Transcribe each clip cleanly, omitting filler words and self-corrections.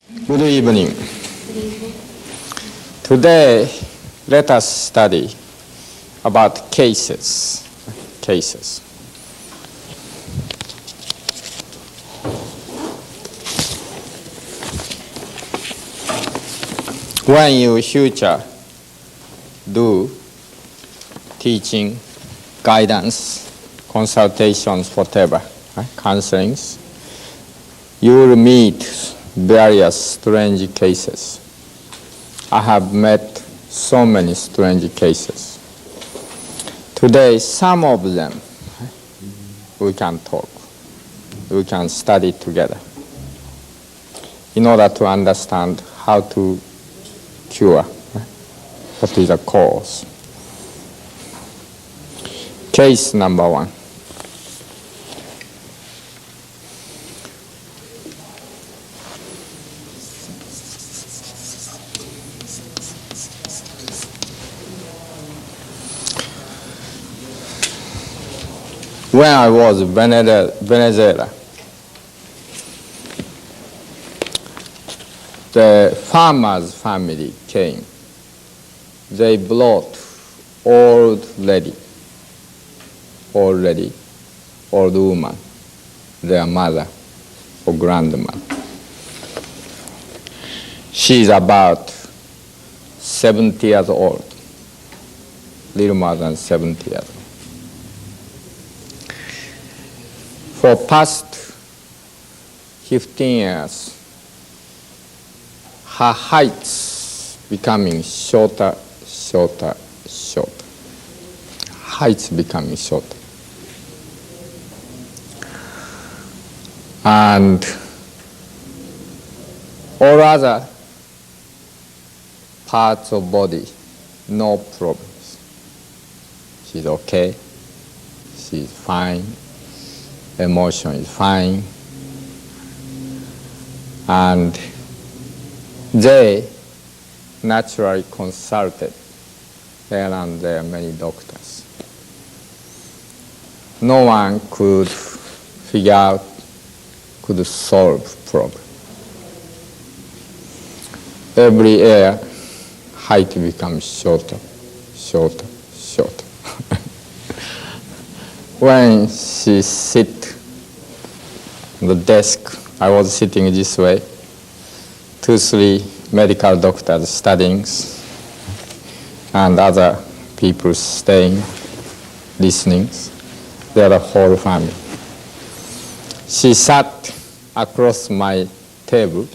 Good evening. Today, let us study about cases. When you future do teaching, guidance, consultations, whatever, counselings, you will meet various strange cases. I have met so many strange cases. Today, some of them we can talk, we can study together in order to understand how to cure, what is the cause. Case number 1. When I was in Venezuela, the farmer's family came. They brought old woman, their mother or grandmother. She's about 70 years old, little more than 70 years old. For past 15 years, her height's becoming shorter. Height's becoming shorter. And all other parts of body, no problems. She's okay. She's fine. Emotion is fine. And they naturally consulted here and there many doctors. No one could figure out, could solve problem. Every year, height becomes shorter. When she sit on the desk, I was sitting this way, 2-3 medical doctors studying, and other people staying, listening. They are the whole family. She sat across my table,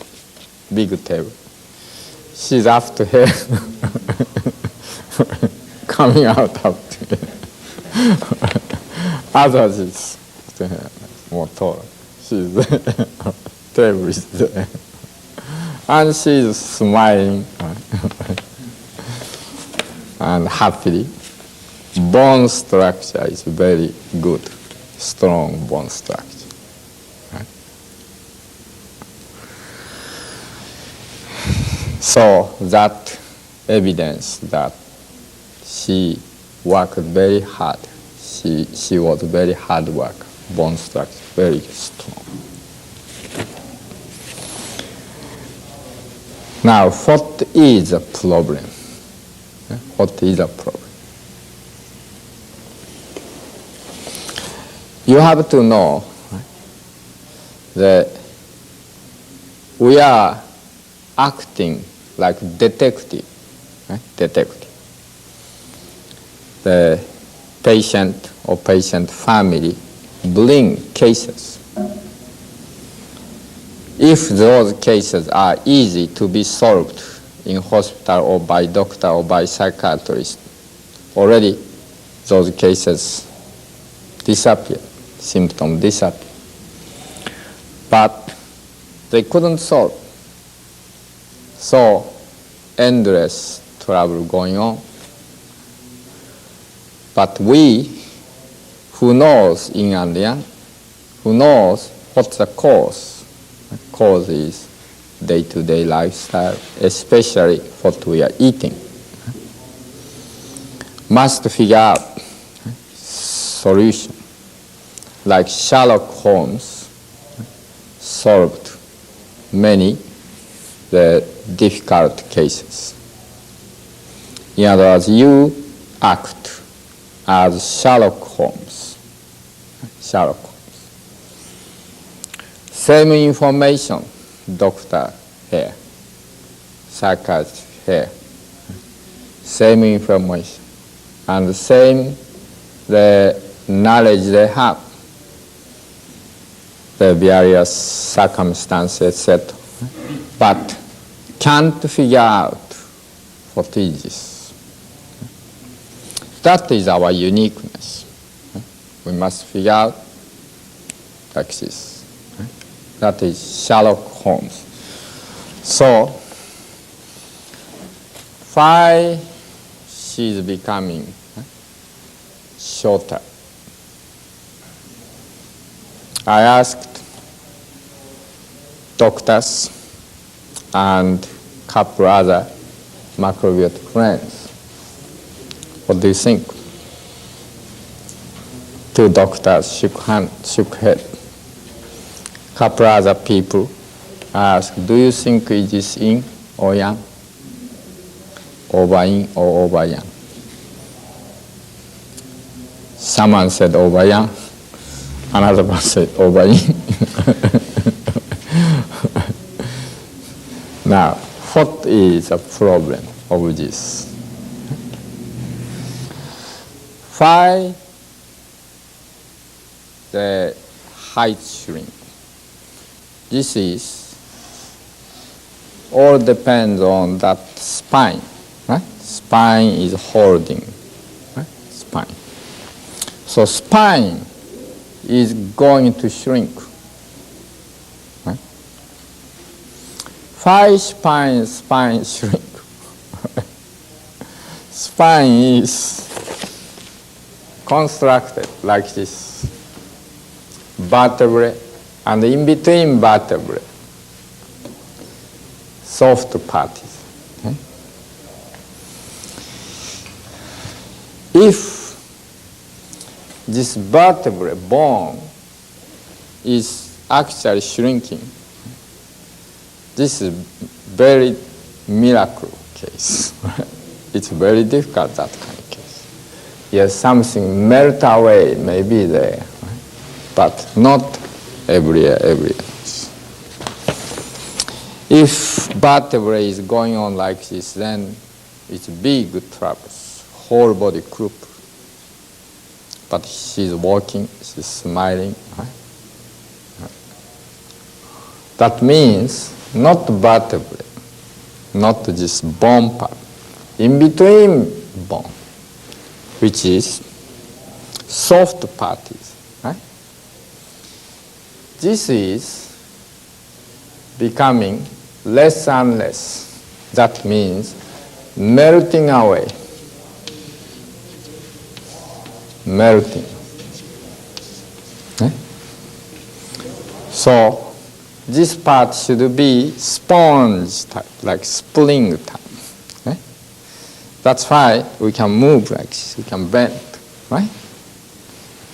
big table. She's after her, coming out after her. Others is more taller. She's table is there. And she's smiling and happily. Bone structure is very good, strong bone structure. So that evidence that she worked very hard. She was very hard worker, bone structure, very strong. Now, what is the problem? What is the problem? You have to know that we are acting like detective. The patient or patient family bring cases. If those cases are easy to be solved in hospital or by doctor or by psychiatrist, already those cases disappear, symptoms disappear. But they couldn't solve. So endless trouble going on. But we, who knows yin and yang, who knows what's the cause? The cause is day-to-day lifestyle, especially what we are eating. Must figure out solution. Like Sherlock Holmes solved many the difficult cases. In other words, you act as Sherlock Holmes. Sherlock Holmes. Same information, doctor here, psychiatrist here. Same information and same the knowledge they have, the various circumstances, etc. But can't figure out what is this. That is our uniqueness. We must figure out like this. That is Sherlock Holmes. So, why she is becoming shorter? I asked doctors and couple other macrobiotic friends, what do you think? Two doctors shook head. Couple other people asked, do you think it is yin or yang? Over yin or over yang? Someone said over yang, another one said over yin. Now, what is the problem of this? Why the height shrink? This is all depends on that spine. Right? Spine is holding, right? Spine. So spine is going to shrink. Right? Why spine shrink? Spine is constructed like this. Vertebrae and in between vertebrae, soft parties. Okay? If this vertebrae bone is actually shrinking, this is very miracle case. It's very difficult, that kind of case. Yes, something melt away may be there, right? But not every year. If vertebrae is going on like this, then it's big troubles, whole body croup. But she's walking, she's smiling. Right? That means not vertebrae, not this bone part, in between bone, which is soft parties. Right? This is becoming less and less. That means melting away. Melting. Okay? So this part should be sponge type, like spring type. Okay? That's why we can move like this, we can bend, right?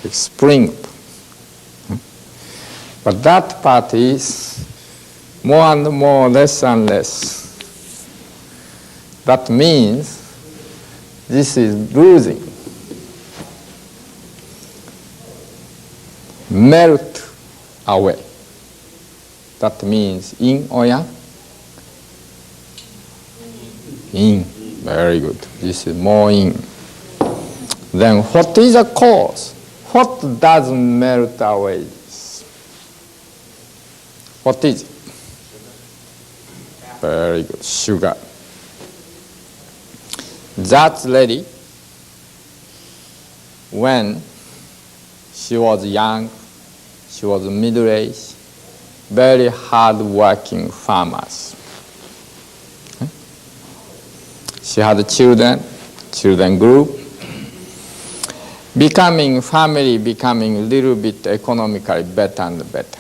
Like spring. But that part is more and more, less and less. That means this is losing. Melt away. That means yin or yang? Yin. Very good. This is more yin. Then what is the cause? What doesn't melt away this? What is it? Very good. Sugar. That lady, when she was young, she was middle-aged, very hard-working farmers. Okay? She had children grew, family becoming a little bit economically better and better.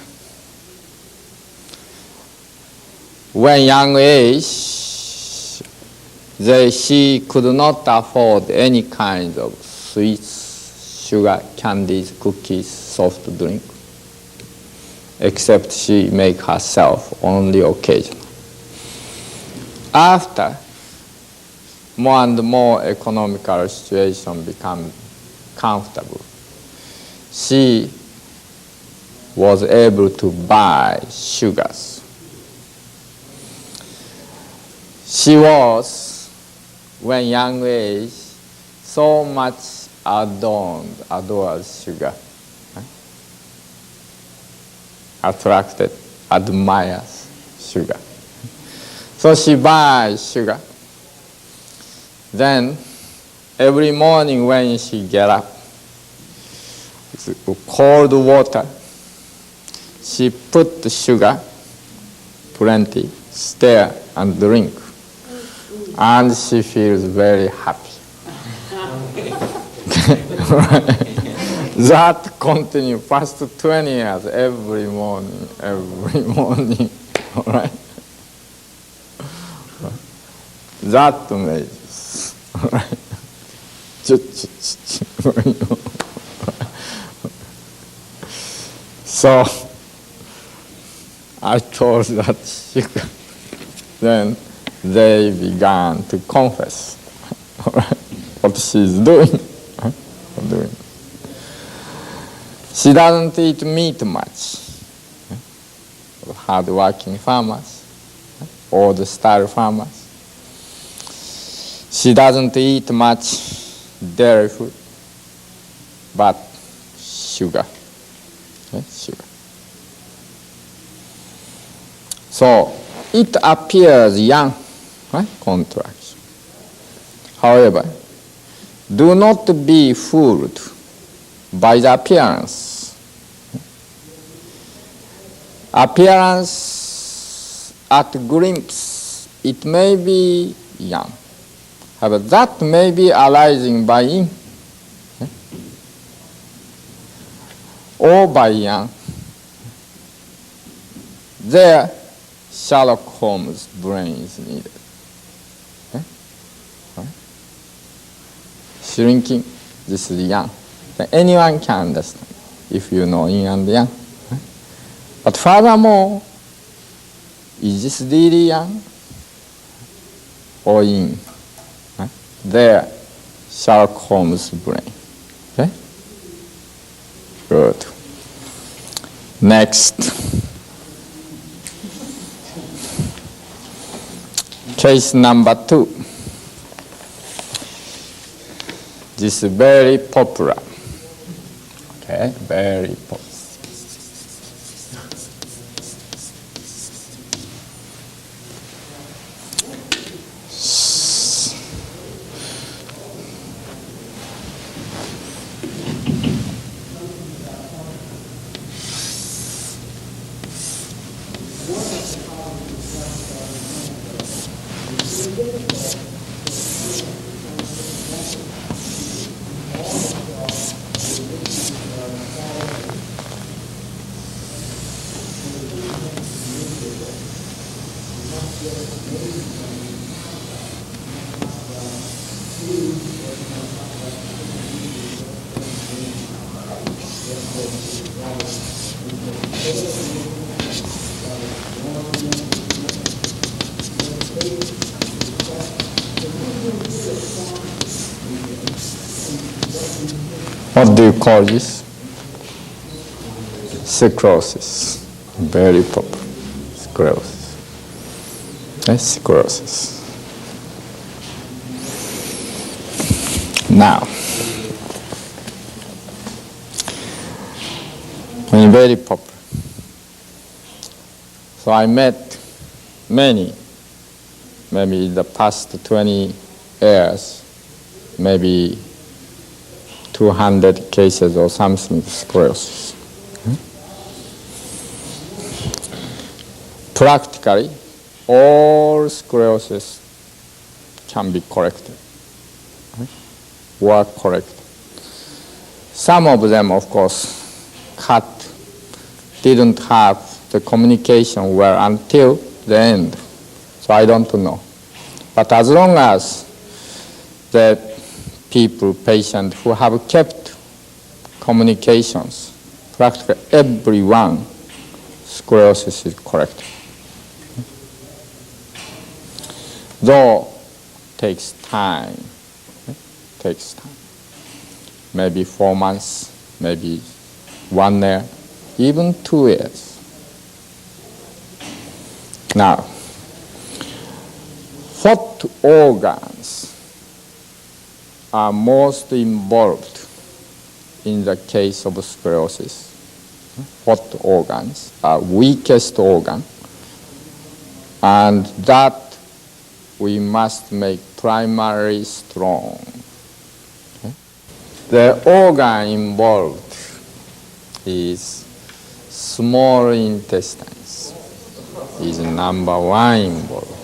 When young age, she could not afford any kind of sweets, sugar, candies, cookies, soft drink, except she make herself only occasionally. after more and more economical situation become comfortable, she was able to buy sugars. She was, when young age, so much adored sugar, attracted, admires sugar. So she buys sugar. Then every morning when she get up, cold water, she put the sugar, plenty, stir and drink. And she feels very happy. That continues past 20 years, every morning. All right? That amazes. All right? So I told that sugar. Then they began to confess what she's doing. She doesn't eat meat much. Hard-working farmers, old style farmers. She doesn't eat much dairy food, but sugar. Sugar. So it appears young, contraction. However, do not be fooled by the appearance. Appearance at glimpse, it may be young. However, that may be arising by yin, or by yang. There, Sherlock Holmes' brain is needed. Shrinking, this is yang. Then anyone can understand if you know yin and yang. But furthermore, is this really yang or yin? There, Sherlock Holmes' brain. Okay? Good. Next. Case number 2. This is very popular. Okay, very popular. What do you call this? Scoliosis. Very popular. Scoliosis. Yes, scoliosis. Now, very popular. So I met many, maybe in the past 20 years, maybe 200 cases or something of scoliosis. Practically, all scoliosis can be corrected, were corrected. Some of them, of course, didn't have the communication well until the end, so I don't know. But as long as the patients who have kept communications, practically everyone, scoliosis is corrected. Though takes time. Takes time. Maybe 4 months, maybe 1 year, even 2 years. Now, what organs are most involved in the case of scoliosis? What organs are weakest organ? And that we must make primarily strong. Okay? The organ involved is small intestines, is number 1 involved.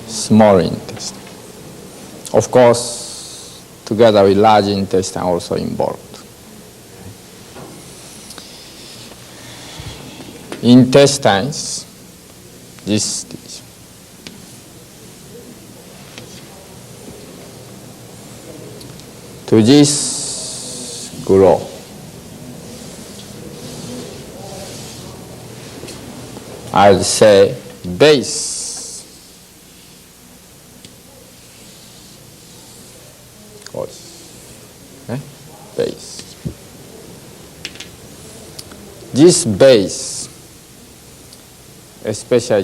Small intestine. Of course, together with large intestine also involved. Intestines, this division. To this grow. I'd say base. Okay? Base. This base, especially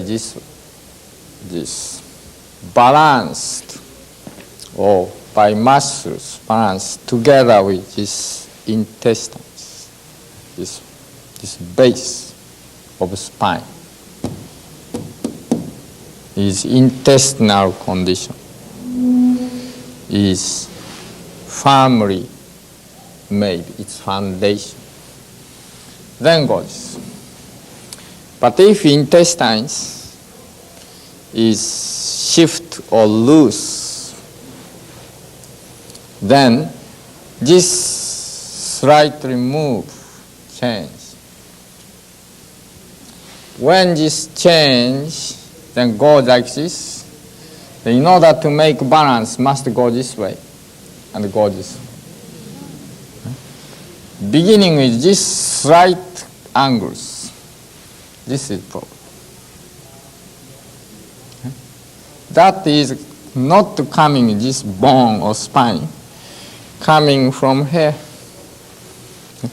this balanced or by muscles balanced together with this intestines, this base of spine is intestinal condition, is firmly made, its foundation. Then goes. But if intestines is shift or loose, then this slightly move, change. When this change, then go like this, then in order to make balance, must go this way and go this way. Beginning with this slight angles, this is problem. That is not coming this bone or spine, coming from here.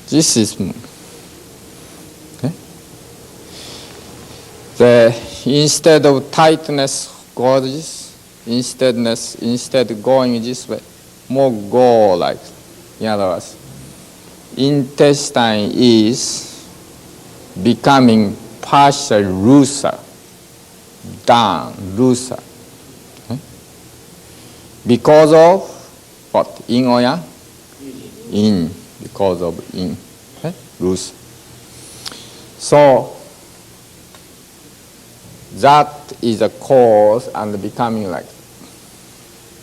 This is okay. Instead of tightness goes instead going this way, more go like. In other words, intestine is becoming partially looser, down, looser. Okay? Because of what? In or yang? In. Because of in. Okay? Loose. So, that is a cause and becoming like.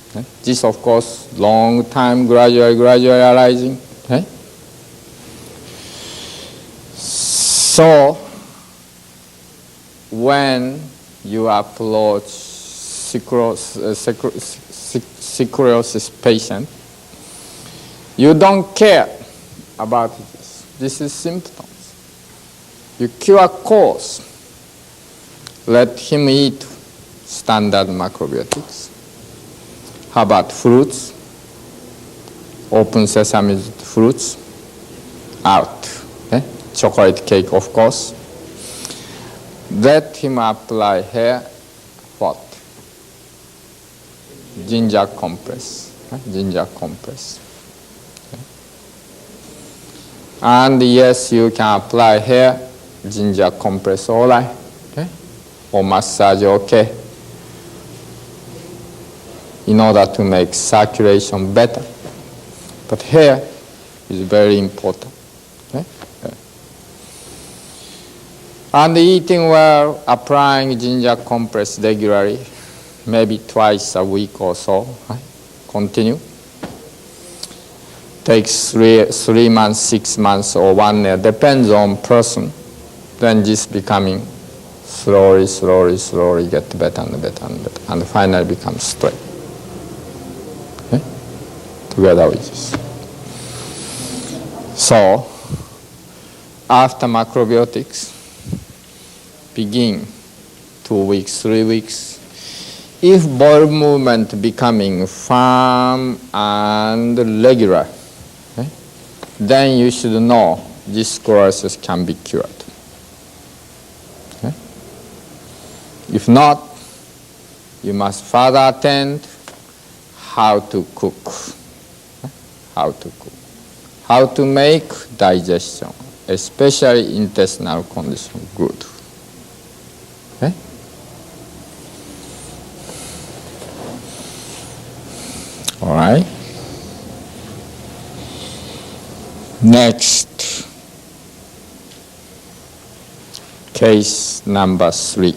Okay? This, of course, long time gradually arising. Okay? So, when you approach scoliosis patient, you don't care about this. This is symptoms. You cure cause. Let him eat standard macrobiotics. How about fruits? Open sesame fruits. Out. Okay? Chocolate cake, of course. Let him apply here what? Ginger compress. Okay? Ginger compress. Okay? And yes, you can apply here ginger compress, all right? Okay? Or massage, okay? In order to make circulation better. But here is very important. Okay? Okay. And eating well, applying ginger compress regularly, maybe twice a week or so. Right? Continue. Takes 3 months, 6 months, or 1 year, depends on person. Then this becoming slowly get better and better and better, and finally becomes straight. Okay? Together with this. So, after macrobiotics, begin 2 weeks, 3 weeks. If bowel movement becoming firm and regular, okay, then you should know this scoliosis can be cured. Okay? If not, you must further attend how to cook. Okay? How to cook. How to make digestion, especially intestinal condition, good. Okay? All right. Next, case number 3.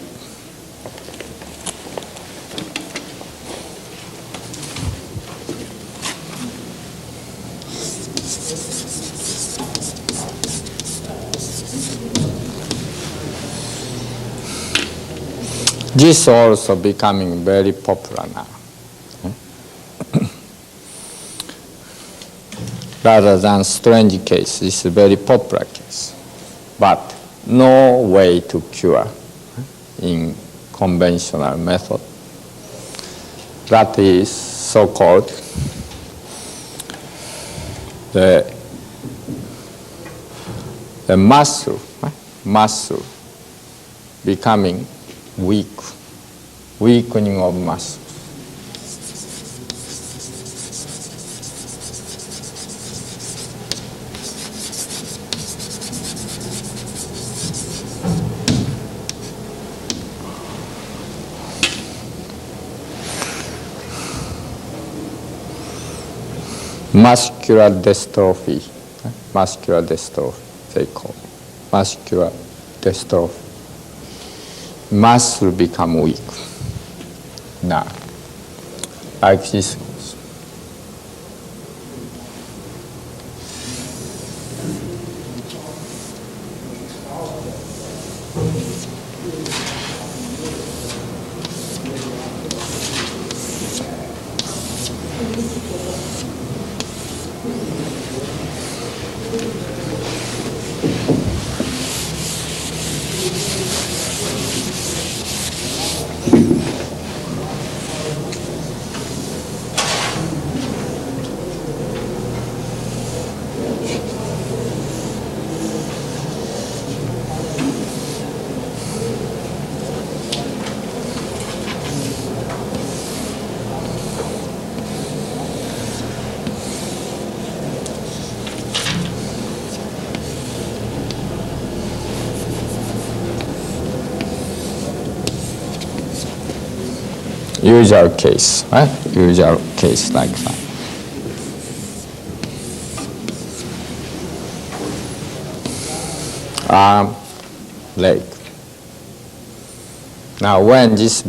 This also becoming very popular now. Rather than strange case, this is a very popular case. But no way to cure in conventional method. That is so-called the muscle becoming weak, weakening of muscle. Muscular dystrophy, they call it. Muscular dystrophy. Muscle become weak. Now, like this. Usual case, right? Usual case like that. Arm, leg. Now when this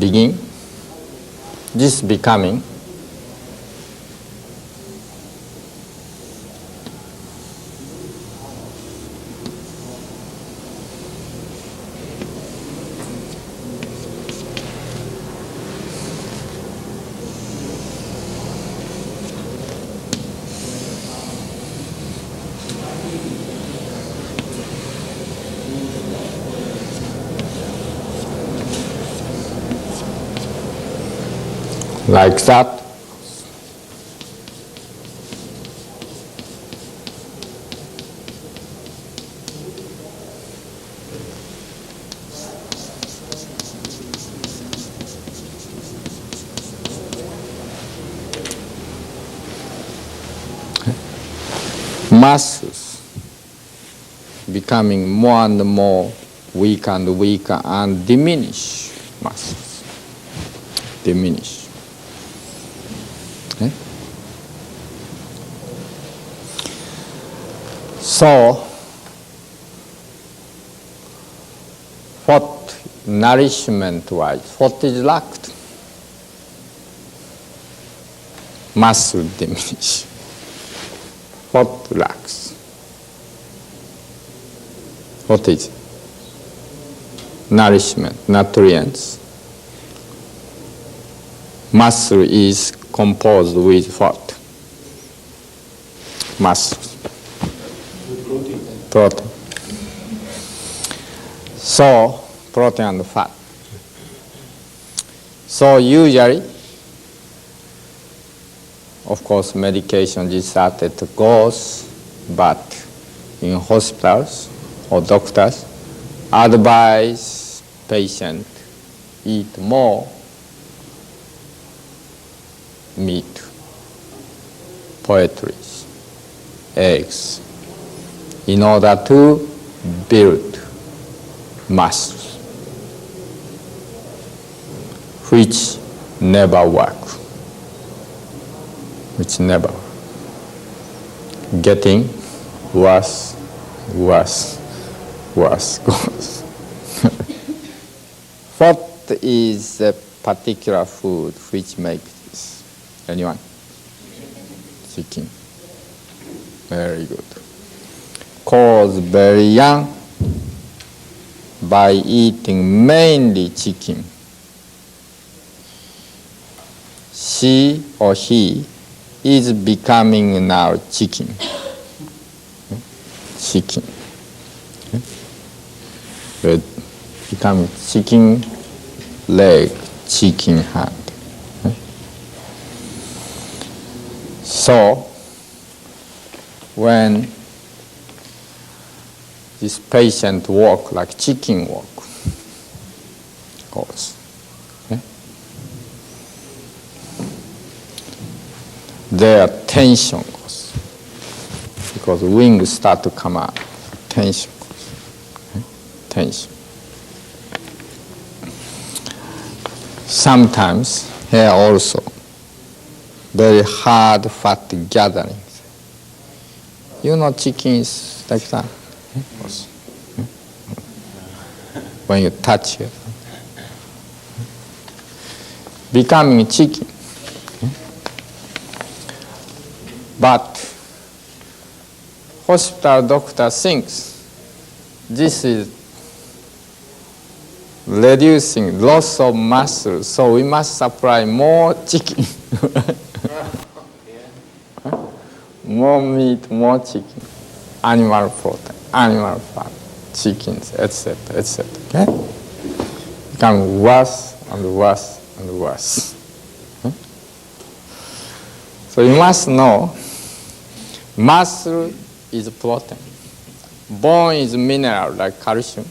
becoming like that. Muscles becoming more and more weaker and weaker and diminish muscles. Diminish. Okay? So, what nourishment-wise, what is lacked? Muscle diminish. What lacks? What is it? Nourishment, nutrients. Muscle is composed with what? Muscles. Protein. So, protein and fat. So usually, of course, medication started goes, but in hospitals or doctors advise patient eat more meat, poultry, eggs, in order to build muscles, which never work, which never, getting worse, worse, worse goes. What is a particular food which makes this? Anyone? Chicken. Very good. Cause very young by eating mainly chicken. She or he is becoming now chicken. Chicken. Becoming chicken leg, chicken hand. So, when this patient walk like chicken walk, goes, their tension goes, because wings start to come out, tension goes, tension. Sometimes here also, very hard fat gatherings. You know chicken is like that. When you touch it, becoming chicken. But hospital doctor thinks this is reducing loss of muscle, so we must supply more chicken. More meat, more chicken, animal protein, animal fat, chickens, etc., etc. Okay? Become worse and worse and worse. So you must know, muscle is protein, bone is mineral like calcium,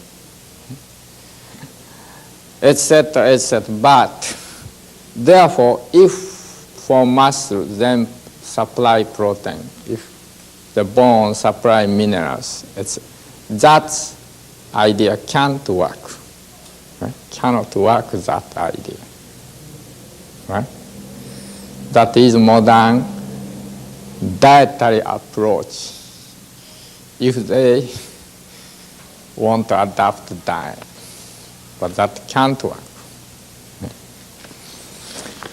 etc., etc. But therefore, if for muscle, then supply protein. If the bone supply minerals, that idea can't work. Right? Cannot work that idea. Right? That is modern dietary approach. If they want to adapt diet, but that can't work.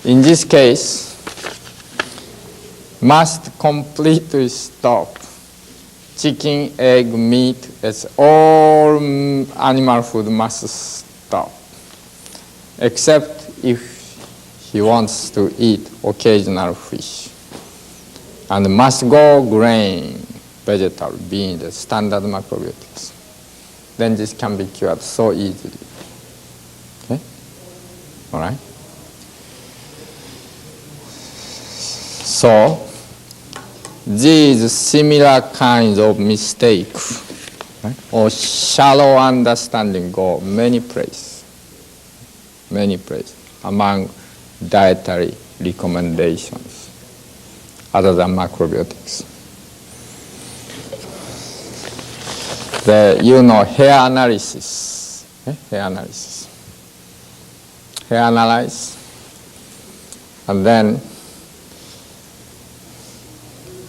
In this case, must completely stop. Chicken, egg, meat, it's all animal food must stop. Except if he wants to eat occasional fish. And must go grain, vegetable, bean, the standard macrobiotics. Then this can be cured so easily. Okay? All right? So, these similar kinds of mistakes, right, or shallow understanding go many places among dietary recommendations other than macrobiotics. Hair analysis. Hair analyze, and then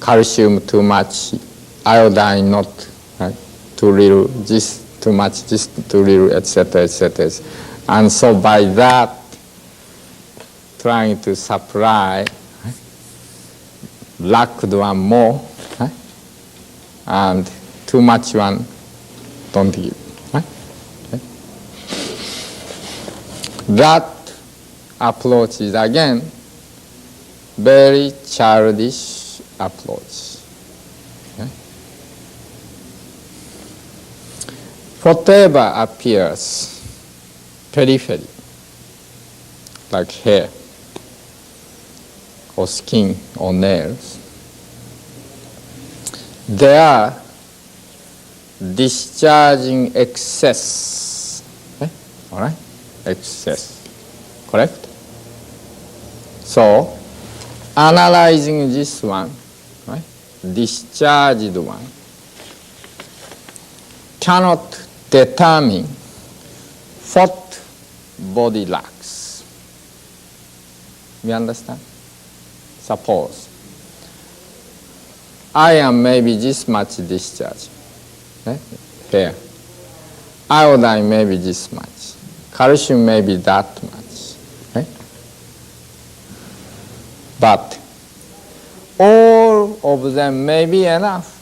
calcium too much, iodine not, right? Too little, this too much, this too little, etc., etc. And so by that, trying to supply, right, lacked one more, right? And too much one don't give. Right? Okay. That approach is again very childish approach. Okay? Whatever appears periphery, like hair or skin or nails, they are discharging excess. Okay? All right? Excess. Correct? So, analyzing this one, right? Discharged one, cannot determine what body lacks. You understand? Suppose I am maybe this much discharge. Okay? Here. Iodine may be this much. Calcium may be that much. Okay? But all of them may be enough.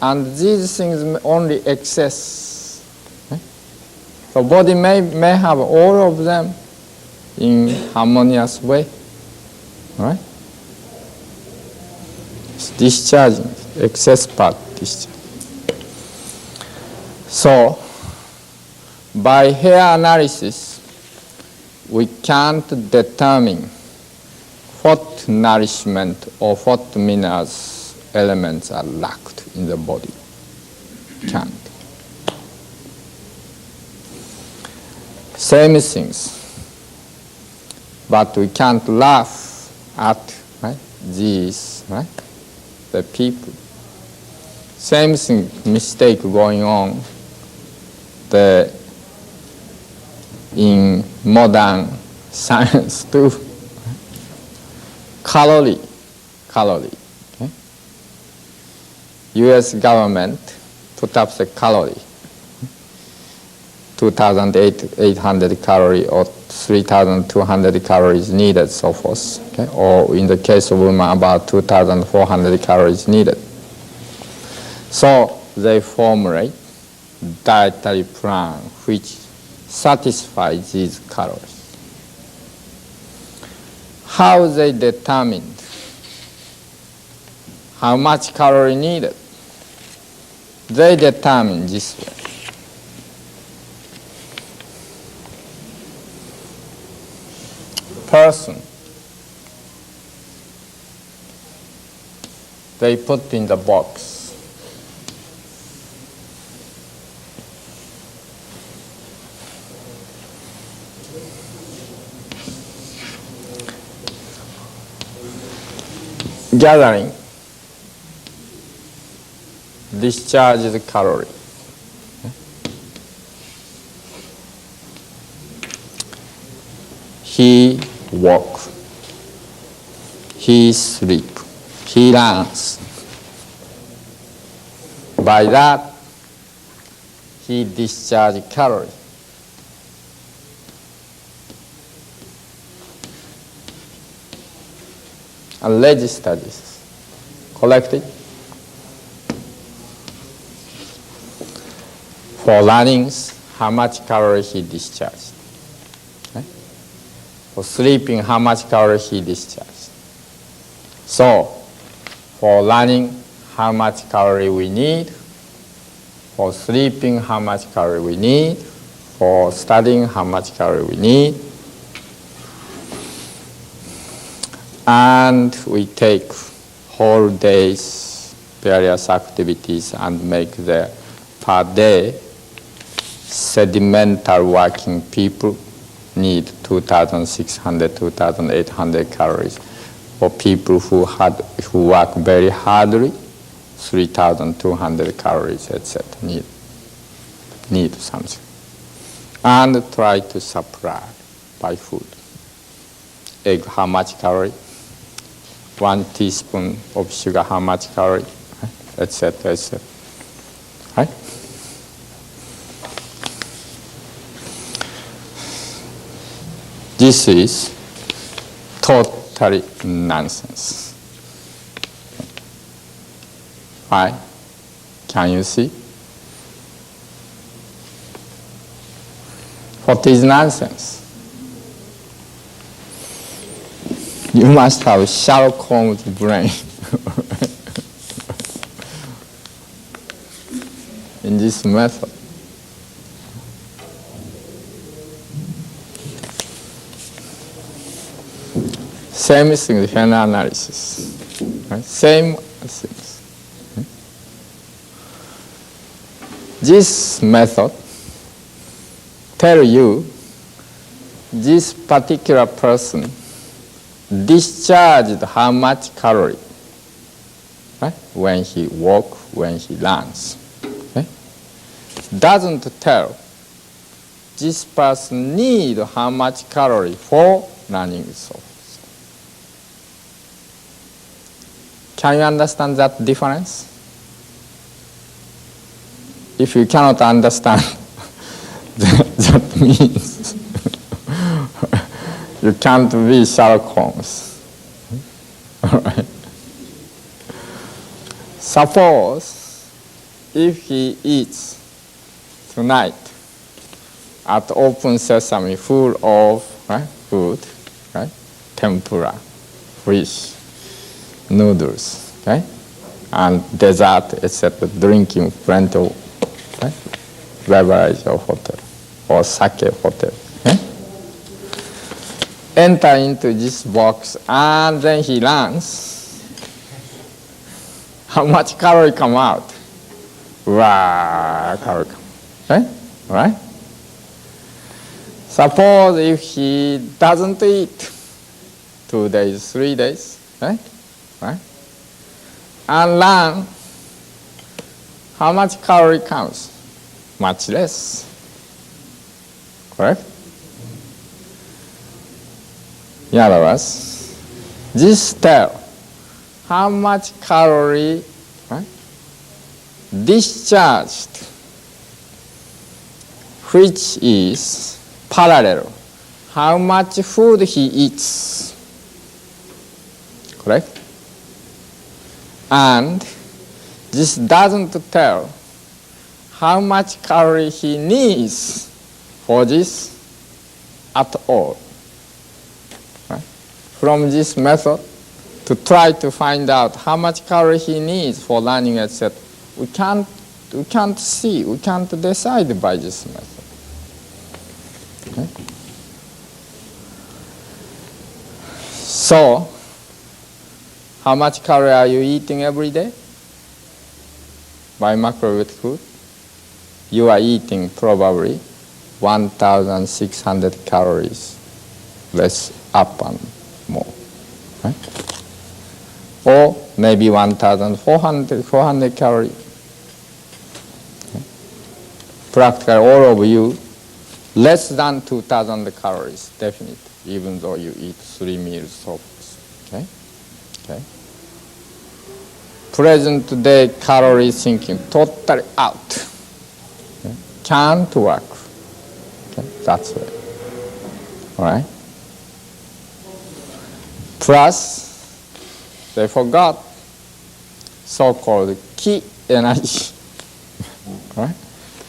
And these things only excess. Okay? So body may have all of them in harmonious way. All right? It's discharging, excess part discharge. So, by hair analysis, we can't determine what nourishment or what minerals elements are lacked in the body. Can't. Same things. But we can't laugh at, right, these, right, the people. Same thing, mistake going on in modern science too. Calorie. Okay? U.S. government put up the calorie, 2,800 calories or 3,200 calories needed, so forth. Okay? Or in the case of women, about 2,400 calories needed. So they formulate dietary plan which satisfies these calories. How they determined how much calorie needed? They determine this way. Person, they put in the box. Gathering discharges calorie. He walk, he sleep, he runs. By that, he discharges calorie. And register this, collect it. For runnings, how much calorie he discharged. Okay? For sleeping, how much calorie he discharged. So, for running, how much calorie we need. For sleeping, how much calorie we need. For studying, how much calorie we need. And we take whole days, various activities, and make the per day sedimental working people need 2,600, 2,800 calories. For people who work very hardly, 3,200 calories, etc. Need something. And try to supply by food. Egg, how much calorie? 1 teaspoon of sugar, how much calorie, etc., etc. Right? This is totally nonsense. Why? Can you see? What is nonsense? You must have a Sherlock Holmes brain in this method. Same significant analysis. Right? Same things. This method tell you this particular person discharged how much calorie, right? When he walks, when he runs. Okay? Doesn't tell this person need how much calorie for running so. Can you understand that difference? If you cannot understand, that means you can't be Sherlock Holmes. All right. Suppose if he eats tonight at open sesame full of food, right? Tempura, fish, noodles, okay? And dessert, etc., drinking plenty of beverage or hotel or sake hotel. Okay? Enter into this box and then he runs. How much calorie come out? Wow, calorie come. Okay? All right? Suppose if he doesn't eat 2 days, 3 days, right? Right? And run, how much calorie comes? Much less. Correct? In other words, this tell how much calorie discharged, which is parallel how much food he eats. Correct? And this doesn't tell how much calorie he needs for this at all. Right? From this method, to try to find out how much calorie he needs for running, etc., we can't see, we can't decide by this method. Okay? So, how much calorie are you eating every day? By macrobiota food, you are eating probably 1,600 calories, less up and more. Right? Or maybe 1,400 calories. Okay? Practically all of you, less than 2,000 calories, definitely, even though you eat 3 meals of food. Okay? Okay? Present day calorie thinking totally out. Okay? Can't work. Okay? That's it. All right? Plus, they forgot so-called key energy, right?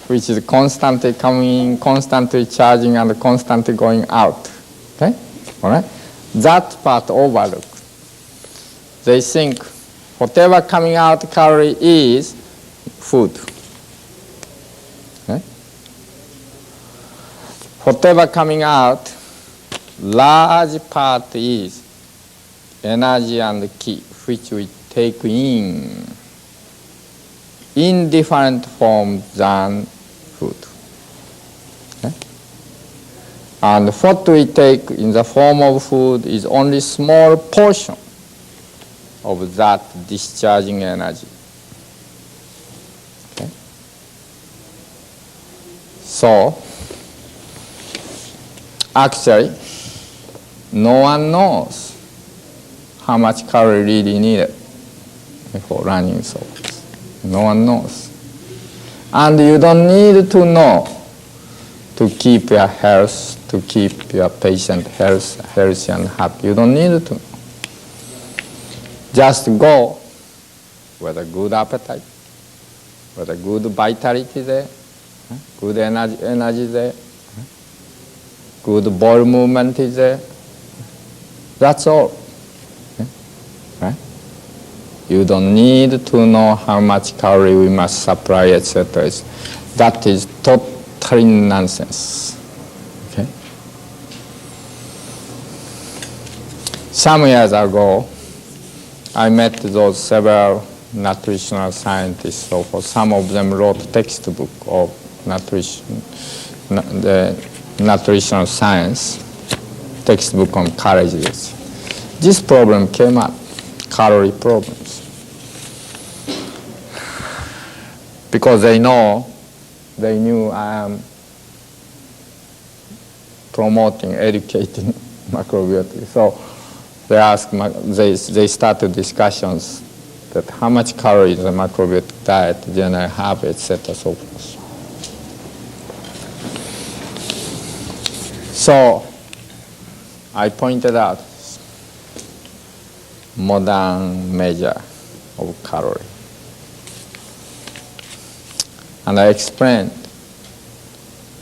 Which is constantly coming in, constantly charging, and constantly going out. Okay? All right? That part overlooked. They think whatever coming out calorie is food. Okay? Whatever coming out, large part is energy and ki, which we take in different forms than food. Okay? And what we take in the form of food is only small portion of that discharging energy. Okay? So, actually, no one knows how much calorie really needed for running so fast. No one knows. And you don't need to know to keep your health, to keep your patient healthy and happy. You don't need to know. Just go with a good appetite, with a good vitality there, good energy there, good bowel movement is there. That's all. Okay? Right? You don't need to know how much calorie we must supply, etc. That is totally nonsense. Okay? Some years ago, I met those several nutritional scientists. So for some of them wrote textbook of nutrition, the nutritional science, textbook on colleges. This problem came up, calorie problems. Because they knew I am promoting, educating macrobiota. So they started discussions that how much calories a macrobiotic diet generally have, etc. So forth. So I pointed out modern measure of calorie. And I explained,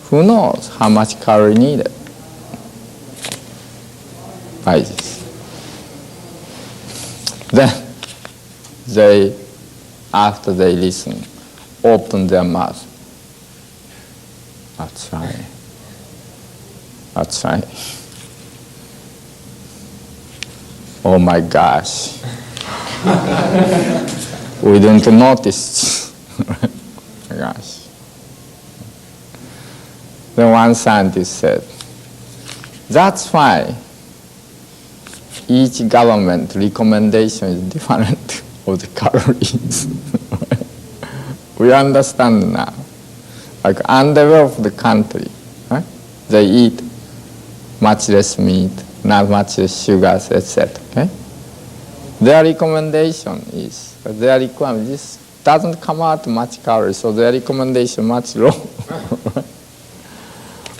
who knows how much calorie needed by this. Then they, after they listen, open their mouth. That's right. That's right. Oh my gosh. We didn't notice. Oh my gosh. Then one scientist said, that's why each government recommendation is different of the calories. We understand now. Like undeveloped country, right? They eat much less meat, not much less sugars, etc. Okay? Their recommendation is, their requirement, this doesn't come out much calories, so their recommendation much low.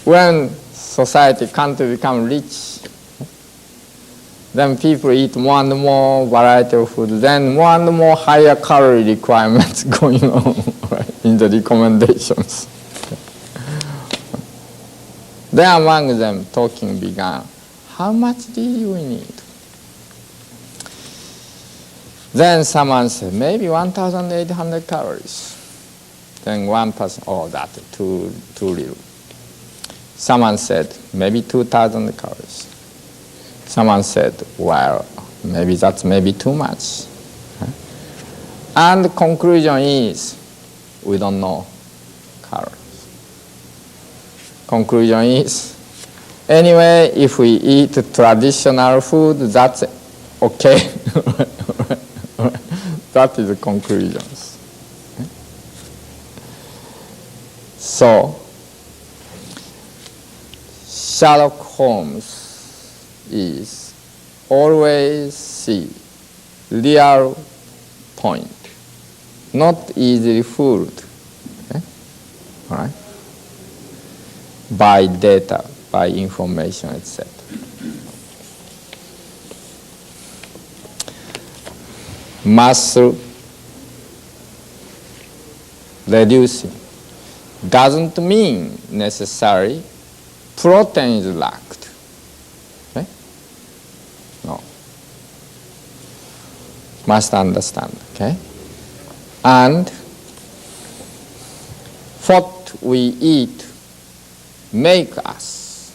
When society, country become rich, then people eat more and more variety of food, then more and more higher calorie requirements going on right, in the recommendations. Then among them talking began, how much do we need? Then someone said, maybe 1,800 calories. Then one person, oh, that's too little. Someone said, maybe 2,000 calories. Someone said, well, maybe that's too much. And the conclusion is, we don't know calories. Conclusion is, anyway, if we eat traditional food, that's okay. That is the conclusions. So, Sherlock Holmes is always see real point, not easily fooled. Okay? All right? By data, by information, etc. Muscle reducing doesn't mean necessarily protein is lacked. Okay? No. Must understand. Okay? And what we eat make us.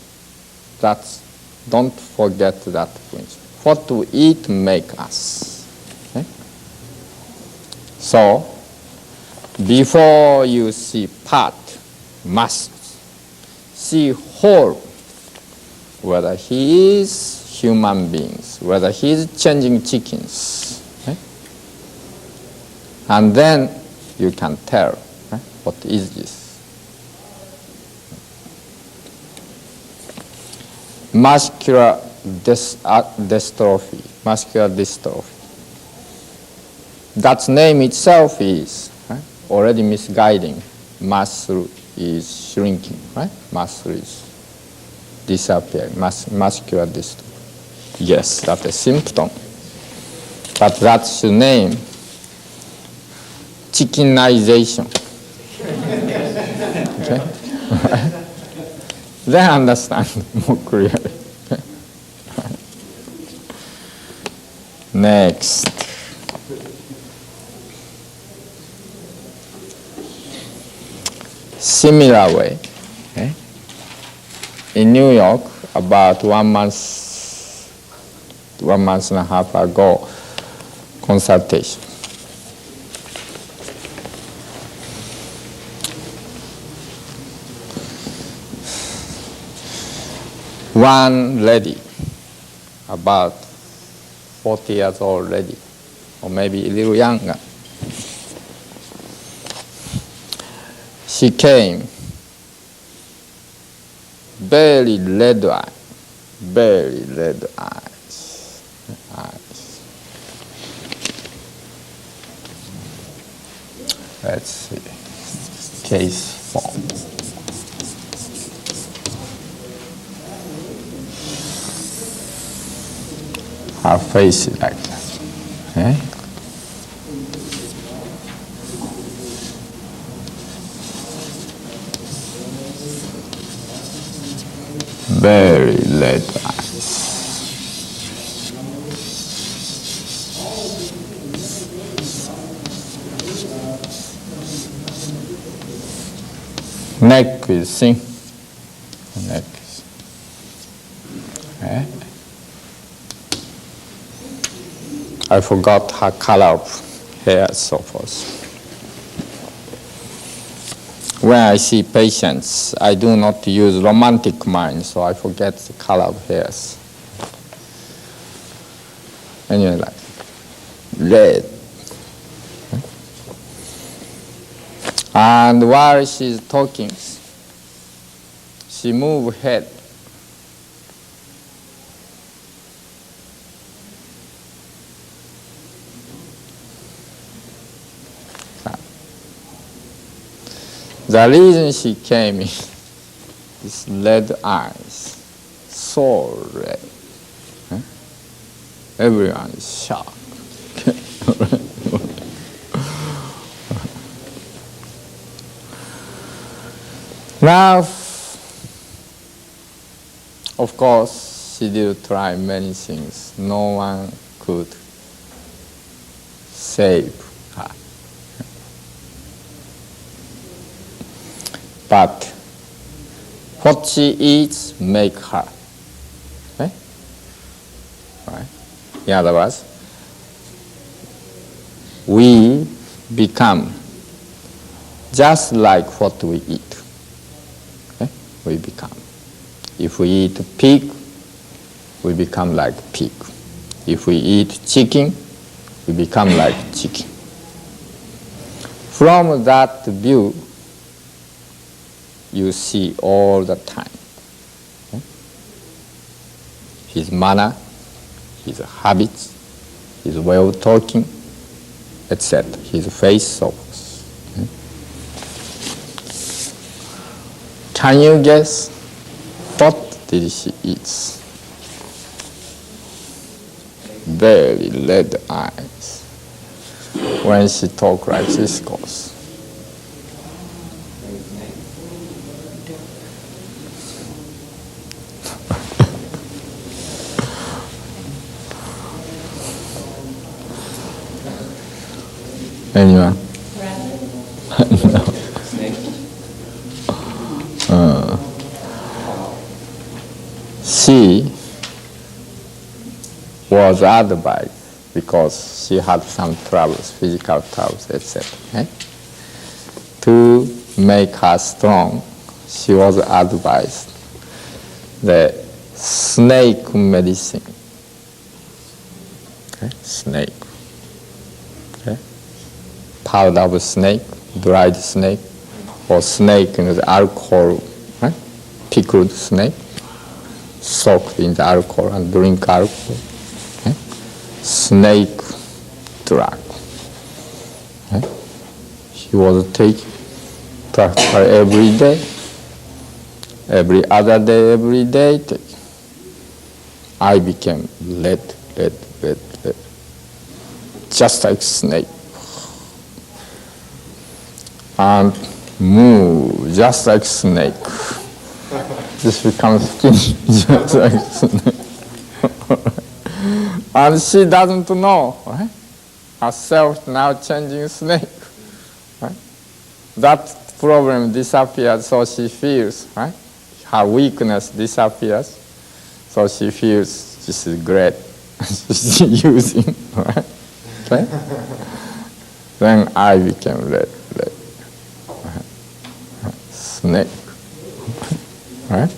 Don't forget that principle. What we eat make us. Okay? So, before you see part, muscles, see whole, whether he is human beings, whether he is changing chickens. Okay? And then you can tell, okay, what is this. Muscular dystrophy, muscular dystrophy. That name itself is already misguiding. Muscle is shrinking, right? Muscle is disappearing, muscular dystrophy. Yes, that's a symptom. But that's the name, chickenization. Okay? They understand more clearly. Next. Similar way, okay? In New York, about 1 month 1 month and a half ago consultation. One lady, about 40 years old lady, or maybe a little younger. She came, very red eye, very red eyes. Let's see, case form. Her face is like that. Okay? Very red eyes. Neck is thin. Neck is. Okay? I forgot her color of hair and so forth. When I see patients, I do not use romantic mind, so I forget the color of hairs. Anyway, like red. And while she's talking, she moves head. The reason she came is red eyes, so red. Everyone is shocked. Now, of course, she did try many things. No one could save her. But what she eats make her. Okay? Right? In other words, we become just like what we eat. Okay? We become. If we eat pig, we become like pig. If we eat chicken, we become like chicken. From that view, you see all the time. Okay? His manner, his habits, his way of talking, etc. His face, so forth. Okay? Can you guess what did she eat? Very red eyes. When she talks like this goes. Anyone? No. She was advised because she had some troubles, physical troubles, etc. Okay? To make her strong, she was advised the snake medicine. Okay? Snake. Okay? Powder of snake, dried snake, or snake in the alcohol, right? Pickled snake, soaked in the alcohol and drink alcohol. Okay? Snake drug. Okay? He was taking practically every day, every other day, every day. I became red, just like snake. And move just like snake. This becomes skinny just like snake. And she doesn't know, right? Herself now changing snake. Right? That problem disappears, so she feels, right? Her weakness disappears, so she feels this is great. using, right? Okay? Then I became red. Snake, right?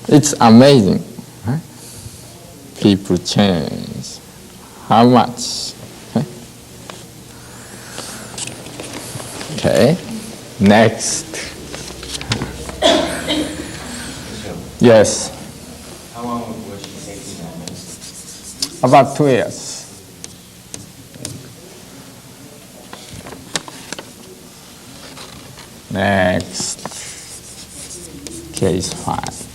It's amazing, right? People change. How much? Okay, next. Yes. How long was she taking that medicine? About 2 years. Next. Case 5.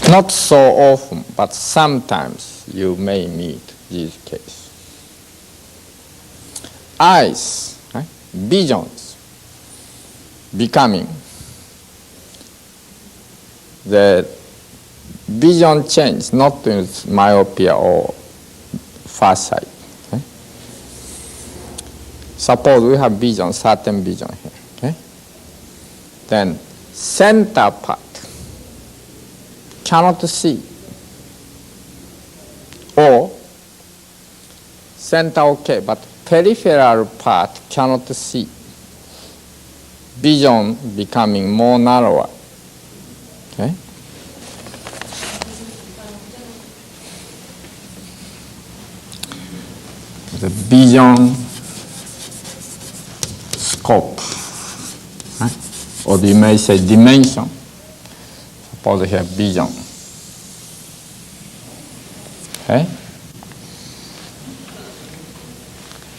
Not so often, but sometimes you may meet these cases. Eyes, right? Visions becoming. The vision change, not with myopia or far sight. Okay? Suppose we have vision, certain vision here. Okay? Then center part cannot see, or center okay, but peripheral part cannot see. Vision becoming more narrower. Okay? The vision scope, right? Or you may say dimension. Suppose here vision. Okay?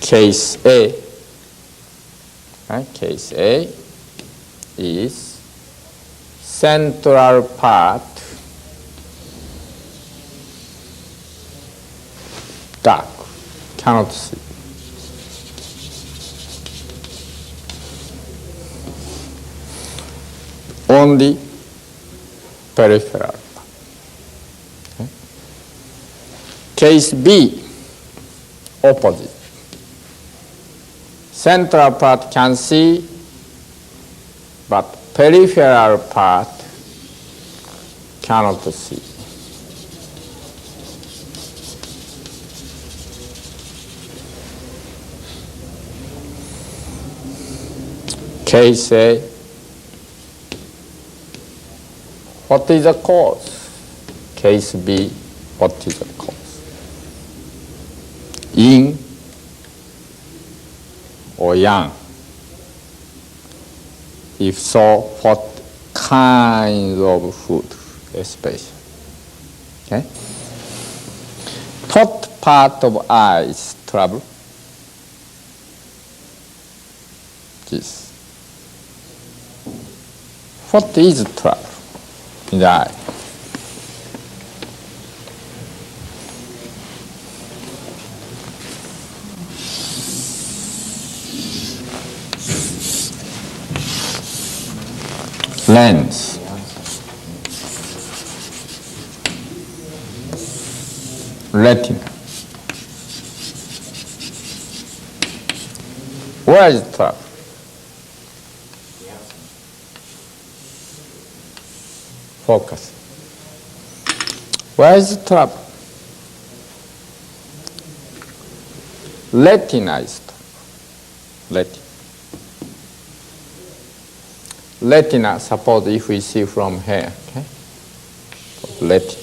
Case A. Right? Case A is central part dark, cannot see. Only peripheral. Okay. Case B, opposite. Central part can see, but peripheral part cannot see. Case A, what is the cause? Case B, what is the cause? Yin or yang? If so, what kind of food, especially? Okay? Top part of eye is trouble. This. What is trouble in the eye? Lens. Retina. Where is the trouble? Focus. Where is the trouble? Retina is trouble. Retina, suppose if we see from here, okay? Retina.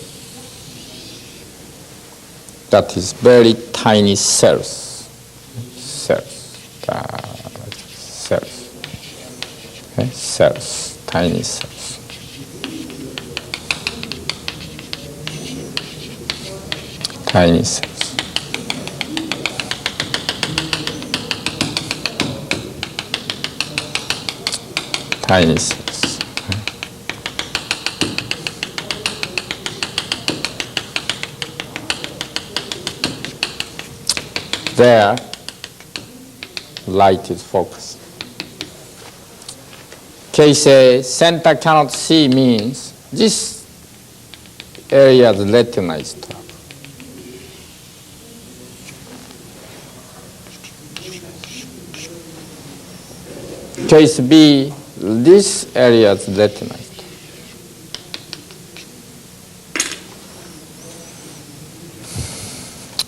That is very tiny cells. Cells. Okay? Cells. Tiny cells. Tiny cells. Tiny cells. There, light is focused. Case A, center cannot see means this area is retina is trouble. Case B, this area is retinoid.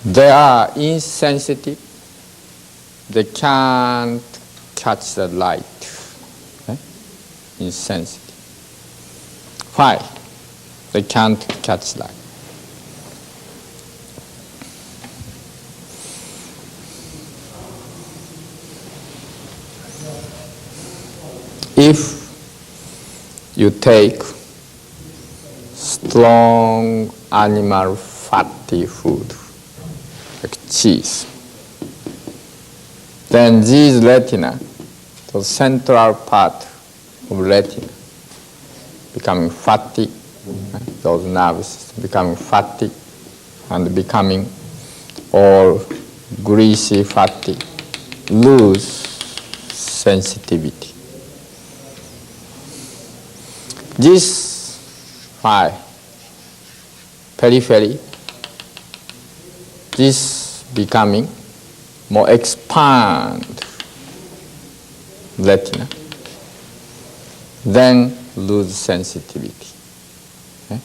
They are insensitive. They can't catch the light. Okay? Insensitive. Why? They can't catch light. If you take strong animal fatty food, like cheese, then these retina, the central part of retina, becoming fatty, those nerves becoming fatty and becoming all greasy, fatty, lose sensitivity. This why periphery, this becoming more expand retina, then lose sensitivity. Okay?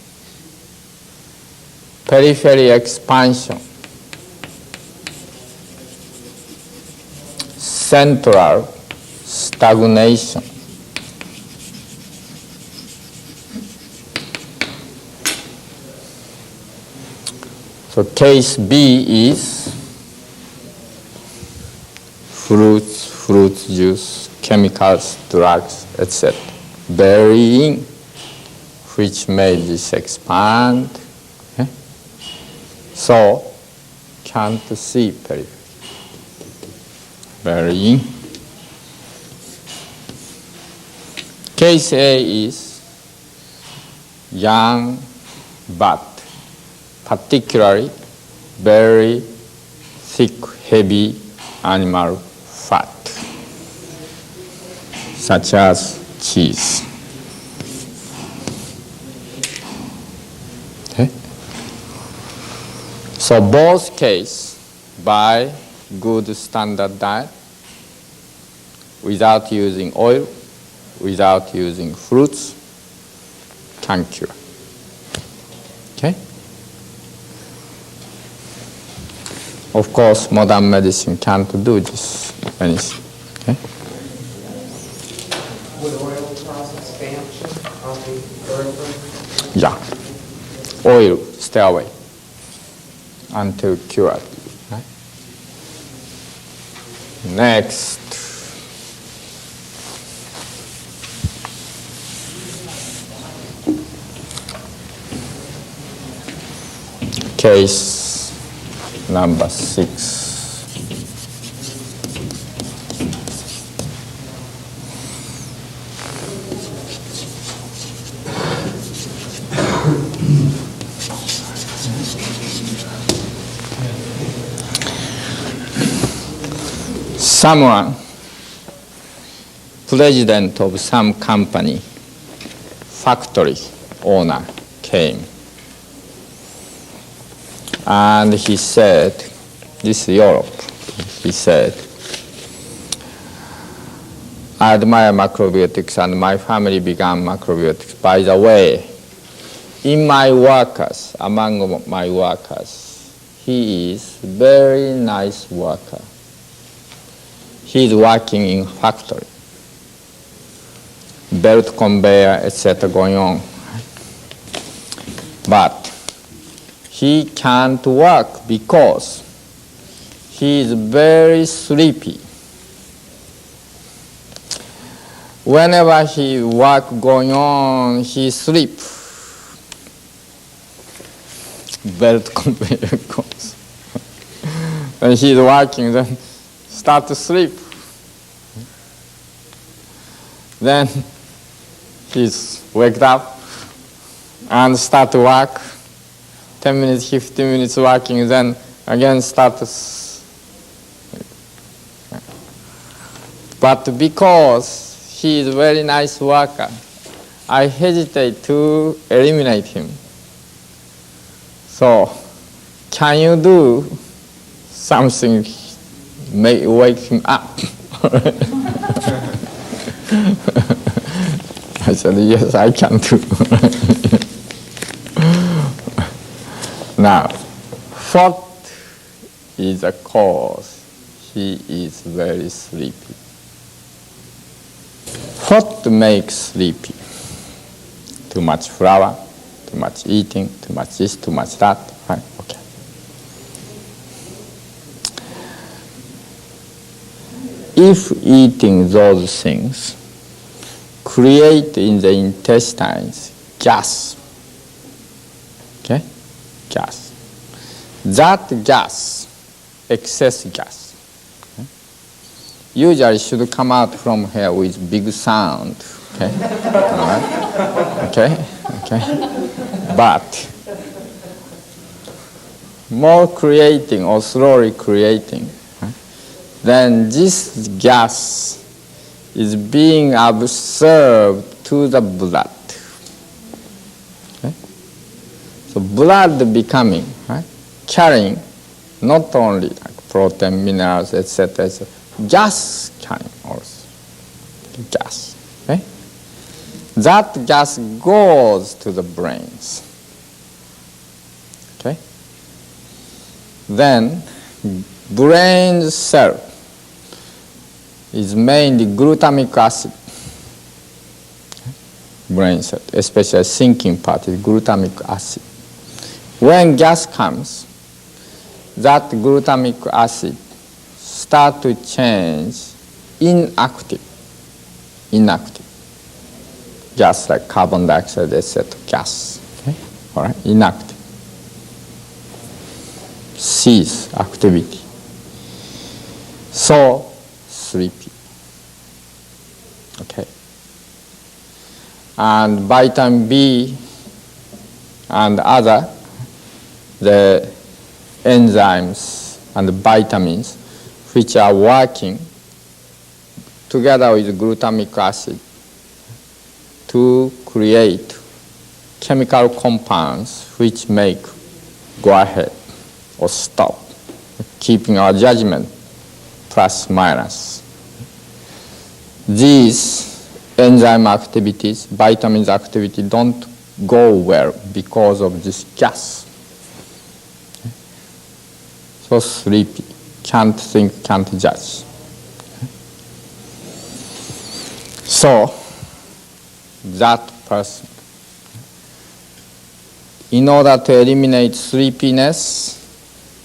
Periphery expansion, central stagnation. So case B is fruit juice, chemicals, drugs, etc. Burying, which made this expand. Okay? So can't see periphery. Burying. Case A is young but particularly very thick, heavy animal fat, such as cheese. Okay? So both cases, by good standard diet, without using oil, without using fruits, can cure. Okay? Of course, modern medicine can't do this anything. Okay? Would oil cause expansion of the periphery? Yeah. Oil, stay away until cured. Right? Next. Case number 6. Someone, president of some company, factory owner came. And he said, this is Europe, he said, I admire macrobiotics and my family began macrobiotics. By the way, in my workers, among my workers, he is very nice worker. He is working in factory, belt conveyor, etc. going on. But he can't work because he is very sleepy. Whenever he work going on, he sleep. Belt conveyor goes. When he's working, then start to sleep. Then he's waked up and start to work. 10 minutes, 15 minutes working, then again start to But because he is a very nice worker, I hesitate to eliminate him. So, can you do something, wake him up? I said, yes, I can too. Now, what is the cause? He is very sleepy. What makes sleepy? Too much flour, too much eating, too much this, too much that. Right? Okay. If eating those things create in the intestines gas, okay, gas. That gas, excess gas, okay, usually should come out from here with big sound, okay, all right? Okay, but more creating or slowly creating, then this gas is being absorbed to the blood. Okay? So blood becoming, right, carrying not only like protein, minerals, etc., gas carrying also. Gas. Okay? That gas goes to the brains. Okay? Then brain cell is mainly glutamic acid. Brain cell, especially thinking part, is glutamic acid. When gas comes, that glutamic acid start to change inactive, just like carbon dioxide, etc. Gas, okay? All right, inactive. Cease activity. So sleepy. Okay. And vitamin B and other, the enzymes and the vitamins which are working together with glutamic acid to create chemical compounds which make go ahead or stop, keeping our judgment plus minus. These enzyme activities, vitamins activity don't go well because of this gas. So sleepy, can't think, can't judge. So that person, in order to eliminate sleepiness,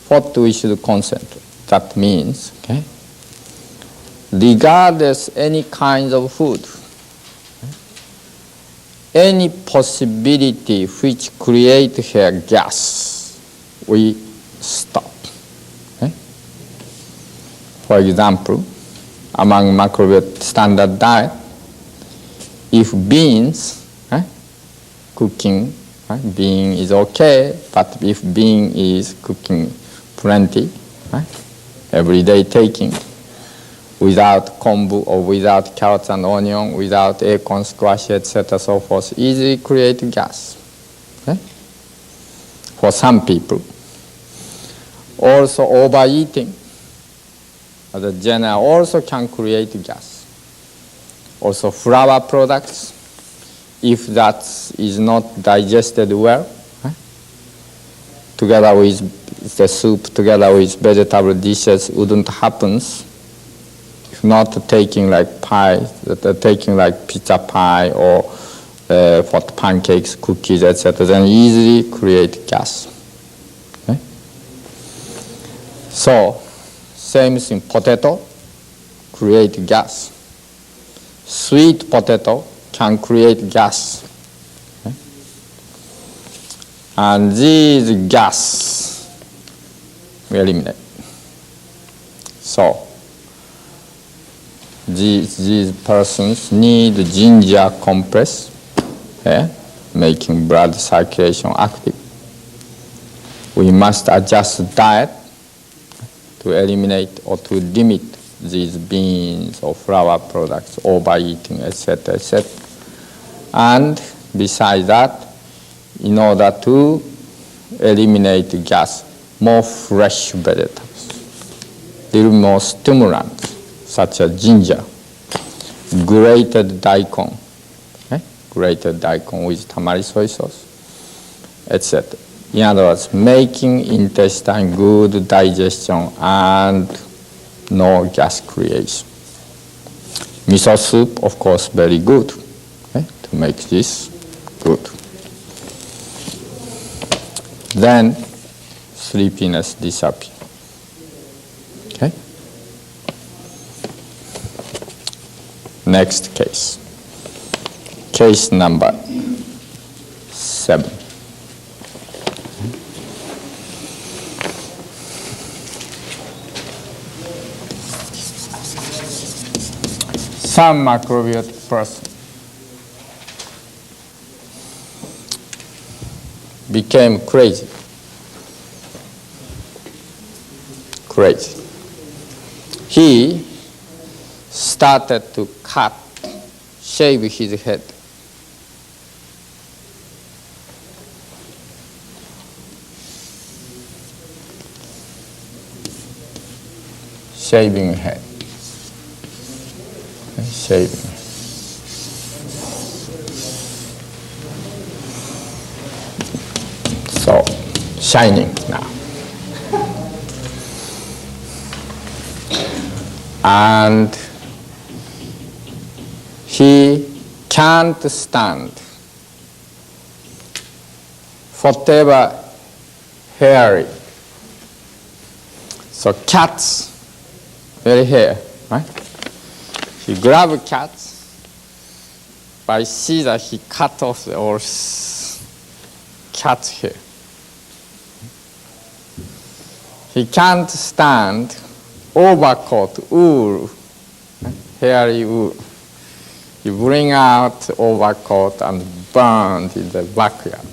what we should concentrate. That means, okay, regardless any kind of food, any possibility which create here gas, we stop. Okay? For example, among macrobiota standard diet, if beans, cooking, bean is okay, but if bean is cooking plenty, every day taking, without kombu or without carrots and onion, without acorn, squash, etc., so forth, easily create gas. Okay? For some people. Also overeating, as a general, also can create gas. Also flour products, if that is not digested well, together with the soup, together with vegetable dishes, wouldn't happen. If not taking like pie, taking like pizza pie or hot pancakes, cookies, etc., then easily create gas. Okay? So, same thing, potato, create gas. Sweet potato can create gas. Okay? And these gas we eliminate. So, these persons need ginger compress, making blood circulation active. We must adjust diet to eliminate or to limit these beans or flour products, overeating, etc., etc. And besides that, in order to eliminate gas, more fresh vegetables, little more stimulants, such as ginger, grated daikon, okay? Grated daikon with tamari soy sauce, etc. In other words, making intestine good digestion and no gas creation. Miso soup, of course, very good, okay, to make this good. Then sleepiness disappear. Okay. Next case. Case number 7. Some macrobiotic person became crazy. He started to shave his head. Shaving head. Shaving. So, shining now. And he can't stand whatever hairy. So cats, very hair, right? He grabbed cats, by scissor he cut off the whole cat's hair. He can't stand overcoat, wool, hairy wool. You bring out overcoat and burn in the backyard.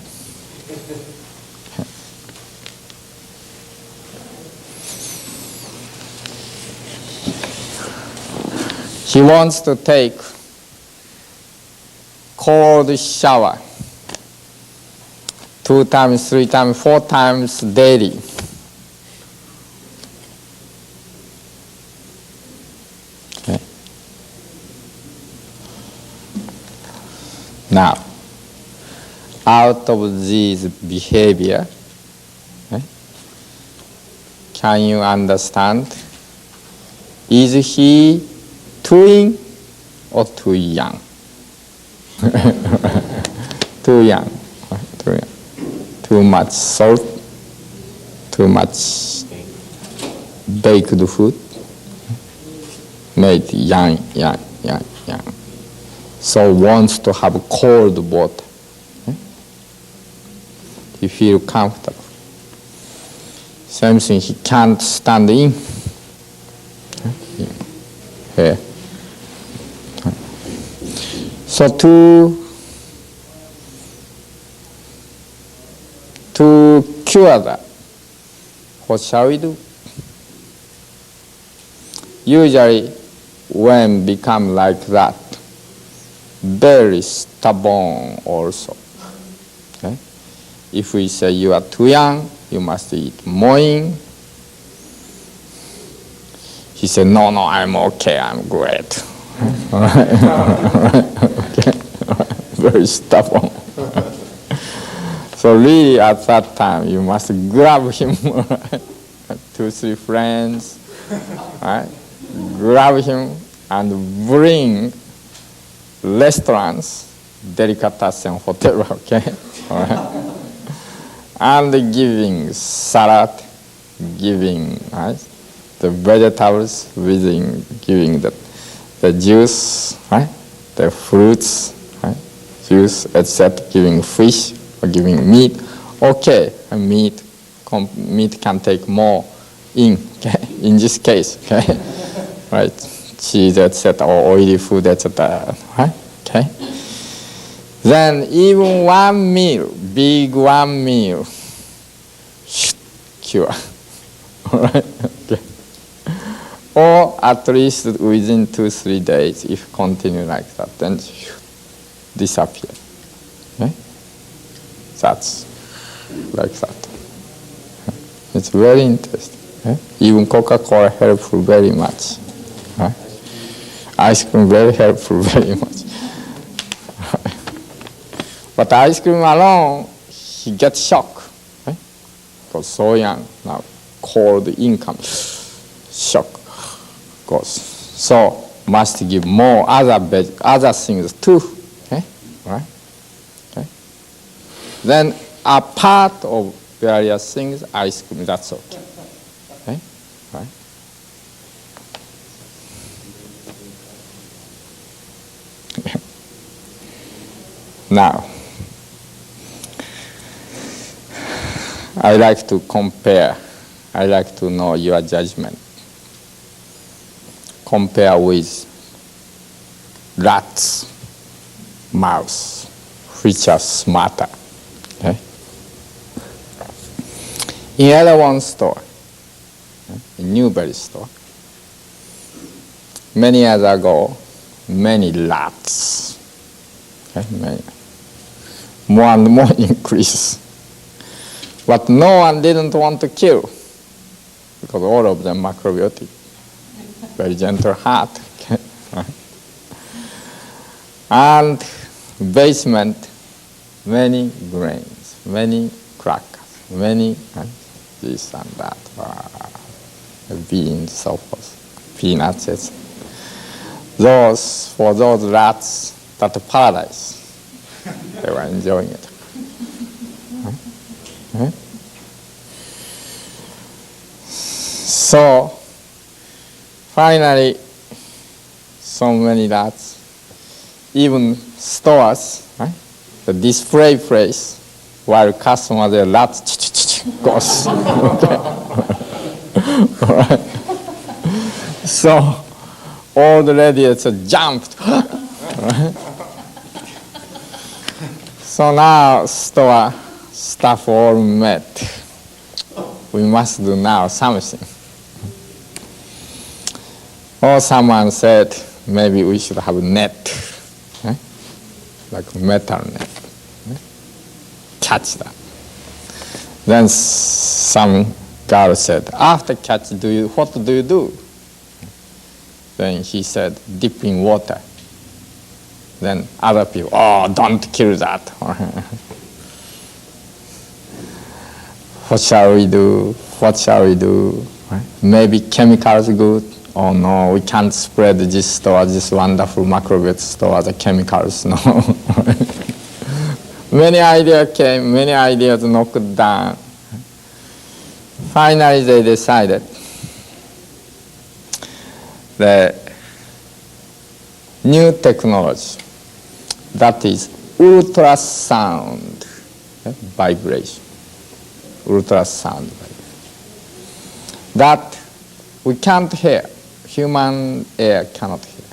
He wants to take cold shower 2 times, 3 times, 4 times daily. Okay. Now, out of these behavior, okay, can you understand? Is he too or too young? Too young. Too much salt, too much baked food, made young. So wants to have cold water. You feel comfortable. Same thing, he can't stand in. Here. So to cure that, what shall we do? Usually, when become like that, very stubborn also. Okay? If we say you are too young, you must eat morning. He said, no, I'm okay, I'm great. All right. Okay. Very stubborn. So really at that time, you must grab him, 2, 3 friends, right? Grab him and bring restaurants, delicatessen, whatever, okay? All right? And giving salad, giving, right, the vegetables, giving the juice, right, the fruits, right, juice, etc., giving fish, or giving meat. Okay, meat can take more in, okay, in this case, okay, right, cheese, etc., or oily food, etc., right, okay. Then even one meal, big one meal, cure, all right, okay. Or at least within 2-3 days, if continue like that, then disappear. Okay? That's like that. It's very interesting. Okay? Even Coca-Cola helpful very much. Right? Ice cream very helpful, very much. But ice cream alone, he gets shocked. Right? Because so young, now cold income, shock goes. So must give more other things too. Okay? Right? Okay? Then a part of various things, ice cream, that's okay. Okay? Right? Now, I like to compare. I like to know your judgment. Compare with rats, mouse, which are smarter. Okay? In other one store, in Newberry store, many years ago, many rats, okay, more and more increase. But no one didn't want to kill because all of them macrobiotic, very gentle heart. Okay? And basement, many grains, many crackers, many this and that, beans, so forth, peanuts, etc. For those rats, that's paradise. They were enjoying it. Okay? So, finally, so many rats, even stores, right? The display place, while customers, the rats goes. All right. So, all the ladies jumped. Right? So now store staff all met. We must do now something. Or someone said, maybe we should have a net, like a metal net. Catch that. Then some girl said, after catch, what do you do? Then he said, dip in water. Then other people, oh, don't kill that. What shall we do? What shall we do? Right? Maybe chemicals good. Oh no, we can't spread this store, this wonderful macrobiotic store, the chemicals, no. Many ideas came, many ideas knocked down. Finally, they decided the new technology, that is ultrasound vibration. Ultrasound vibration. That we can't hear. Human ear cannot hear.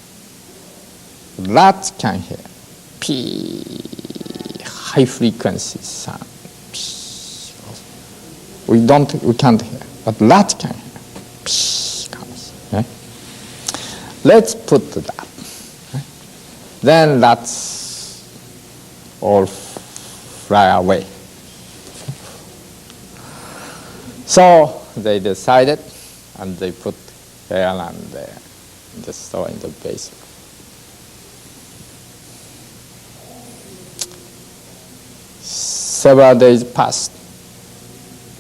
Rats can hear. High frequency sound. We can't hear, but rats can hear. Okay? Let's put that. Okay? Then rats all fly away. So they decided, and they put here and there, just so in the basement. Several days passed.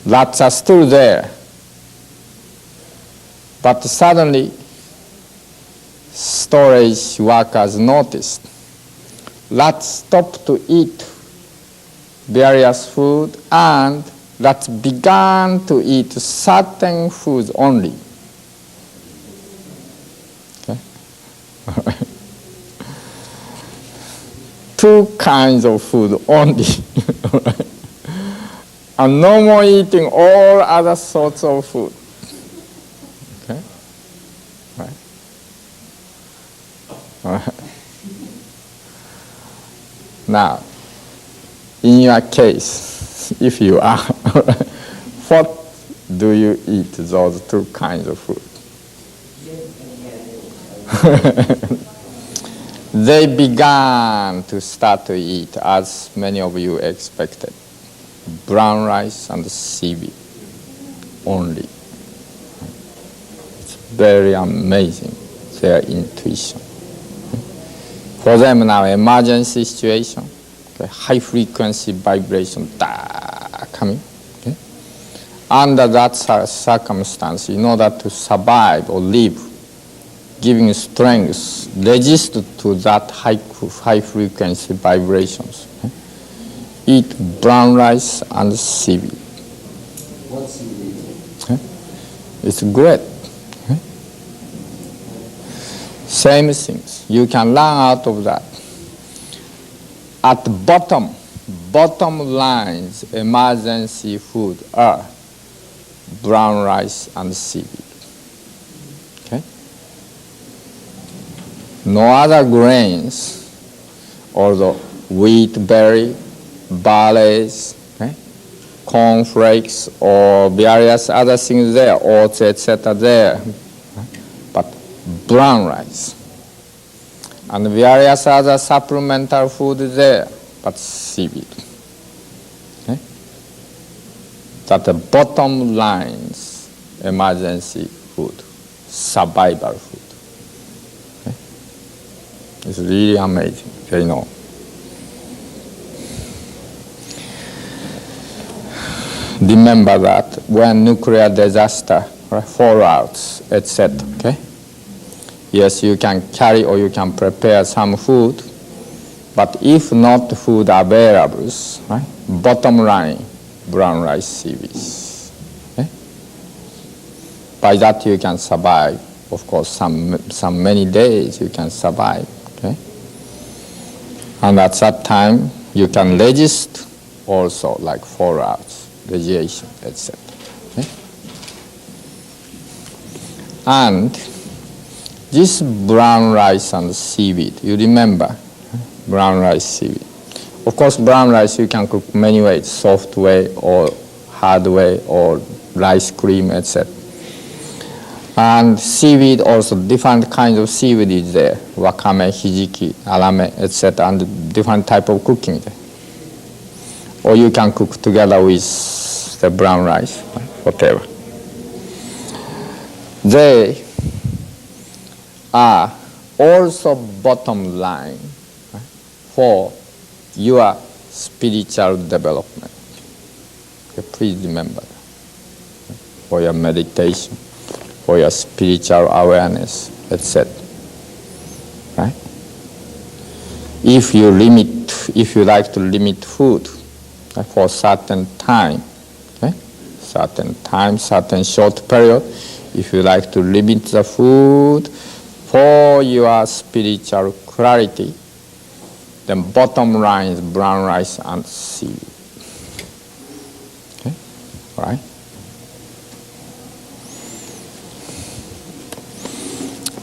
Rats are still there. But suddenly, storage workers noticed rats stopped to eat various food and rats began to eat certain foods only. Okay? Two kinds of food only. And no more eating all other sorts of food. Okay? Right. Right. Now, in your case, if you are, what do you eat those two kinds of food? They began to start to eat, as many of you expected, brown rice and seaweed only. It's very amazing, their intuition. For them now, emergency situation, okay, high frequency vibration coming. Okay. Under that circumstance, in order to survive or live, giving strength, resist to that high frequency vibrations. Okay. Eat brown rice and seaweed. What's seaweed? Okay. It's great. Okay. Same things. You can learn out of that. At the bottom lines, emergency food are brown rice and seaweed. Okay? No other grains, although wheat, berry, barleys, okay? Cornflakes, or various other things there, oats, etc. there. But brown rice. And various other supplemental food there, but seaweed. Okay? That the bottom lines, emergency food, survival food. Okay? It's really amazing, you know. Remember that when nuclear disaster, fallouts, etc. Okay? Yes, you can carry or you can prepare some food, but if not food available, right? Bottom line, brown rice, seaweed. Okay? By that you can survive. Of course, some many days you can survive. Okay? And at that time you can resist also like fallouts, radiation, etc. Okay? And this brown rice and seaweed, you remember, brown rice, seaweed. Of course, brown rice you can cook many ways, soft way or hard way or rice cream, etc. And seaweed also, different kinds of seaweed is there, wakame, hijiki, arame, etc. and different type of cooking there. Or you can cook together with the brown rice, whatever. They are also bottom line for your spiritual development. Okay, please remember that. For your meditation, for your spiritual awareness, etc. Right? If you like to limit food for certain time, okay? certain short period, if you like to limit the food for your spiritual clarity, then bottom line is brown rice and seaweed. Okay? All right?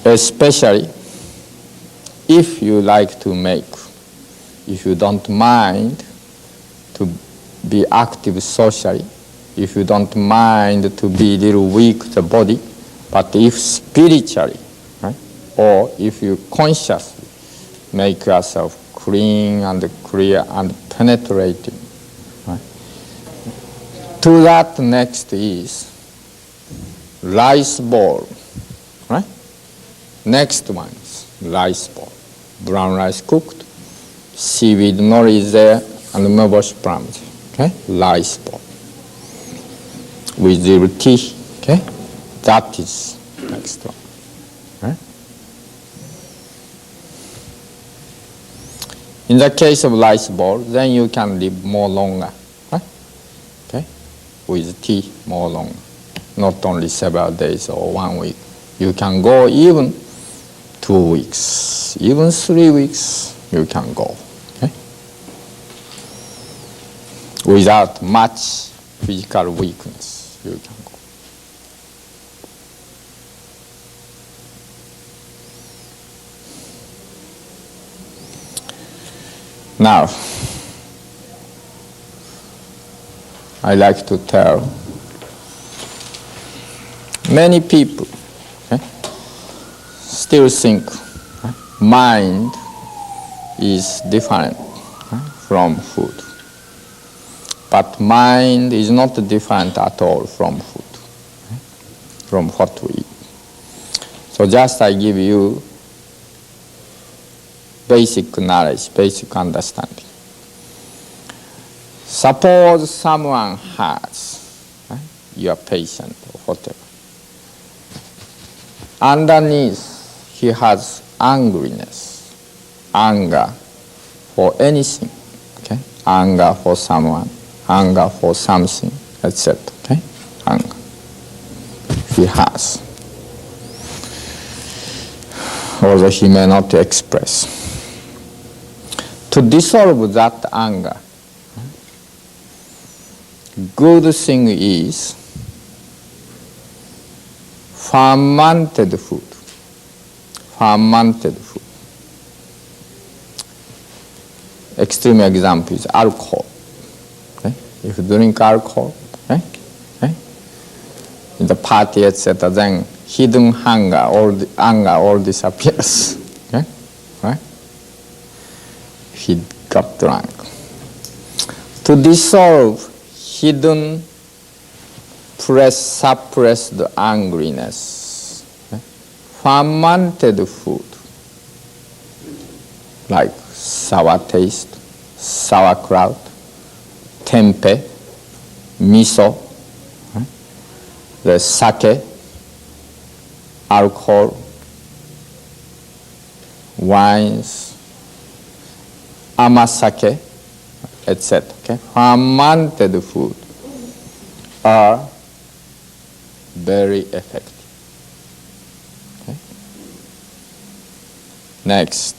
Especially if you like to make, if you don't mind to be active socially, if you don't mind to be a little weak, the body, but if spiritually, right, or if you consciously make yourself clean and clear and penetrating, right, to that next is rice bowl, right? Next one is rice bowl, brown rice cooked, seaweed nori is there, and umeboshi plums, okay? Rice bowl with the tea, okay? That is next one, right? In the case of rice bowl, then you can live more longer, right? Okay? With tea more longer, not only several days or 1 week. You can go even 2 weeks, even 3 weeks, you can go, okay? Without much physical weakness, you can go. Now, I like to tell many people, okay, still think mind is different from food. But mind is not different at all from food, from what we eat. So just I give you basic knowledge, basic understanding. Suppose someone has, right, your patient or whatever. Underneath, he has angriness, anger for anything, okay? Anger for someone, anger for something, etc. Okay? Anger. He has. Although he may not express. To dissolve that anger, good thing is fermented food. Fermented food. Extreme example is alcohol. Okay? If you drink alcohol, okay? Okay? In the party, etc., then hidden hunger or the anger all disappears. Okay? Right? He got drunk. To dissolve hidden, suppressed angriness, okay? Fermented food, like sour taste, sauerkraut, tempeh, miso, right? The sake, alcohol, wines, amasake, etc. Okay? Fermented food are very effective. Okay? Next,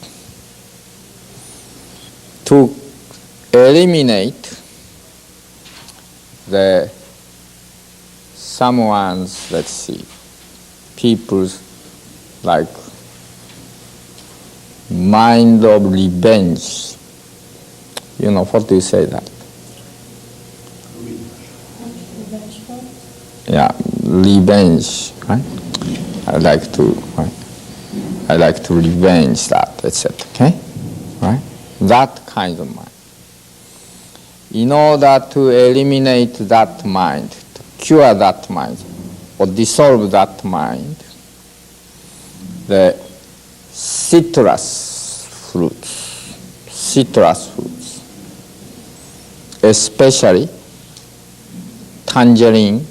to eliminate the someone's, let's see, people's like mind of revenge. You know, what do you say that? Yeah, revenge, right? I like to revenge that, etc. Okay? Right? That kind of mind. In order to eliminate that mind, to cure that mind, or dissolve that mind, the citrus fruits, especially tangerine,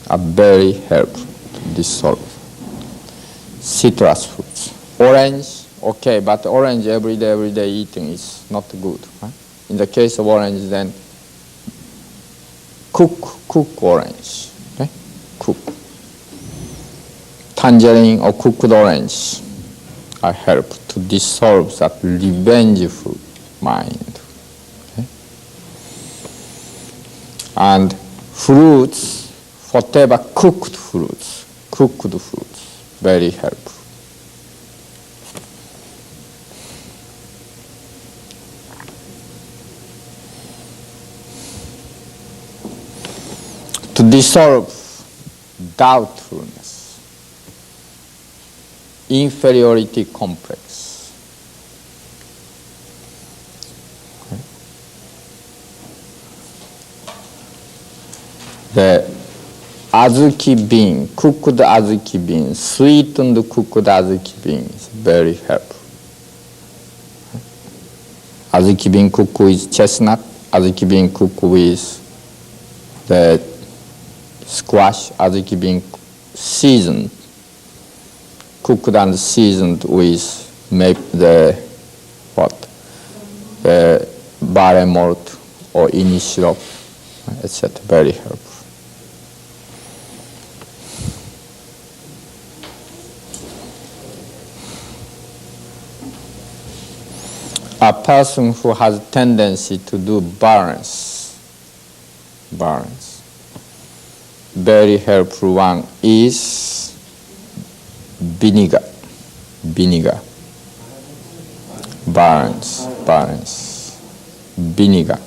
are very helpful to dissolve. Citrus fruits. Orange, okay, but orange every day eating is not good. Right? In the case of orange, then cook orange. Okay? Cook. Tangerine or cooked orange are help to dissolve that revengeful mind. Okay? And fruits, whatever cooked fruits, very helpful. To dissolve doubtfulness, inferiority complex. Okay. The azuki bean, cooked azuki bean, sweetened cooked azuki bean is very helpful. Azuki bean cooked with chestnut, azuki bean cooked with the squash, azuki bean seasoned, cooked and seasoned with the barley malt or ini syrup, etc. Very helpful. A person who has tendency to do balance, very helpful one is vinegar. Balance, vinegar.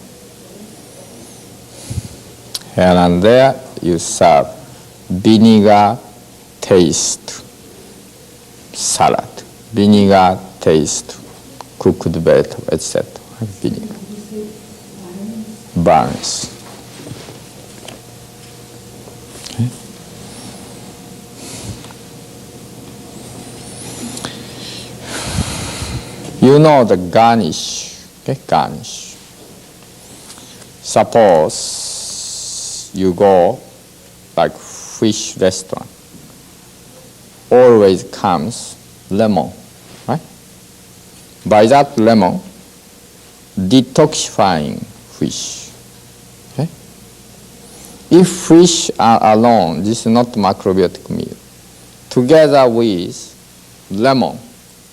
Here and there you serve vinegar taste salad, vinegar taste cooked vegetable, etc. Vinegar. Balance. Okay. You know the garnish, okay, garnish. Suppose you go like fish restaurant, always comes lemon, right? By that lemon, detoxifying fish, okay? If fish are alone, this is not macrobiotic meal. Together with lemon,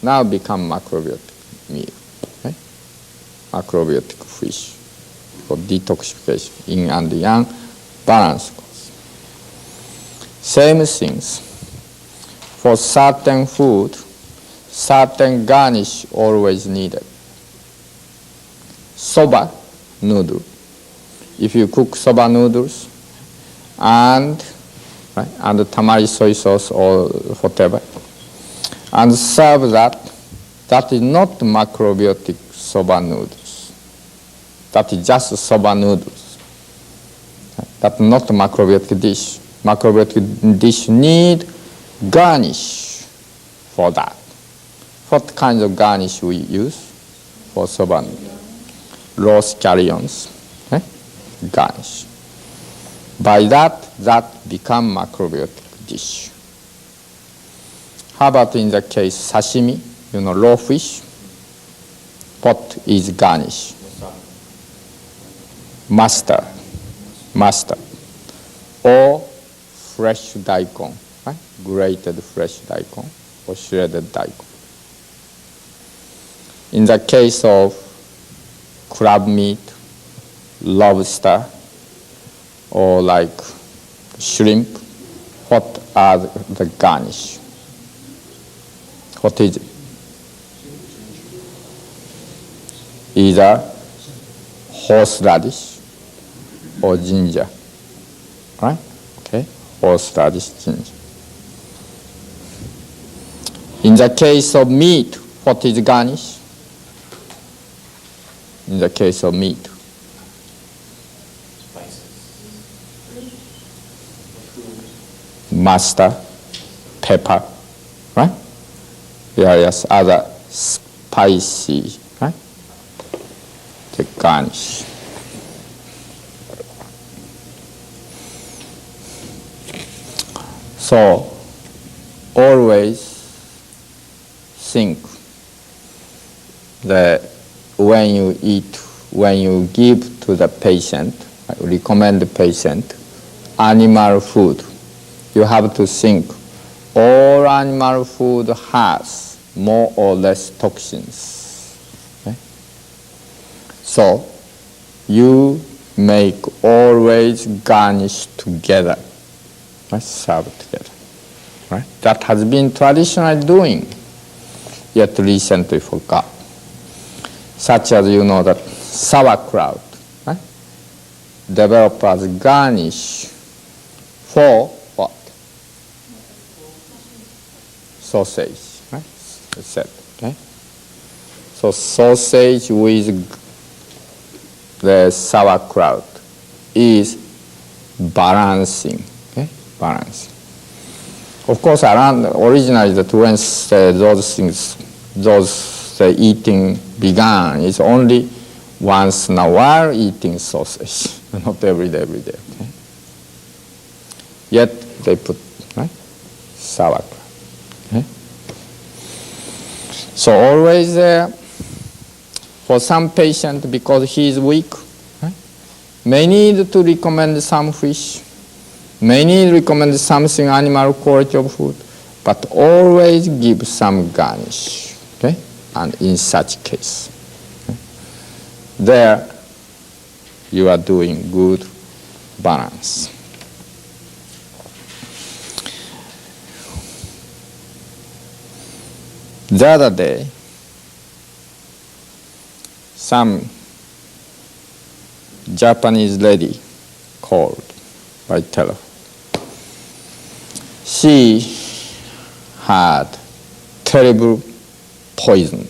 now become macrobiotic meal, okay? Macrobiotic fish for detoxification, yin and yang, balance goes. Same things. For certain food, certain garnish always needed. Soba noodle. If you cook soba noodles and tamari soy sauce or whatever, and serve that, that is not macrobiotic soba noodles. That is just soba noodles. That's not macrobiotic dish. Macrobiotic dish need garnish for that. What kind of garnish we use for soba noodle? Raw scallions, garnish. By that become macrobiotic dish. How about in the case sashimi, raw fish? What is garnish? Mustard. Or fresh daikon, right? Grated fresh daikon or shredded daikon. In the case of crab meat, lobster, or like shrimp, what are the garnish? What is it? Either horseradish or ginger, right? Okay, horseradish, ginger. In the case of meat, what is garnish? In the case of meat, mustard, pepper, right? Various other spicy, right? The garnish. So always think that when you eat, when you give to the patient, I recommend the patient animal food, you have to think all animal food has more or less toxins. Okay? So you make always garnish together, right? Serve together. Right? That has been traditionally doing, yet recently forgot. Such as that sauerkraut, right? Developed as garnish for what? Sausage, right? Okay? So sausage with the sauerkraut is balancing, okay? Balancing. Of course, originally the those eating began is only once in a while eating sausage, not every day. Okay? Yet they put sauerkraut. Okay? So always for some patient, because he is weak, may need to recommend some fish, may need to recommend something animal quality of food, but always give some garnish. Okay? And in such case, there you are doing good balance. The other day, some Japanese lady called by telephone. She had terrible poison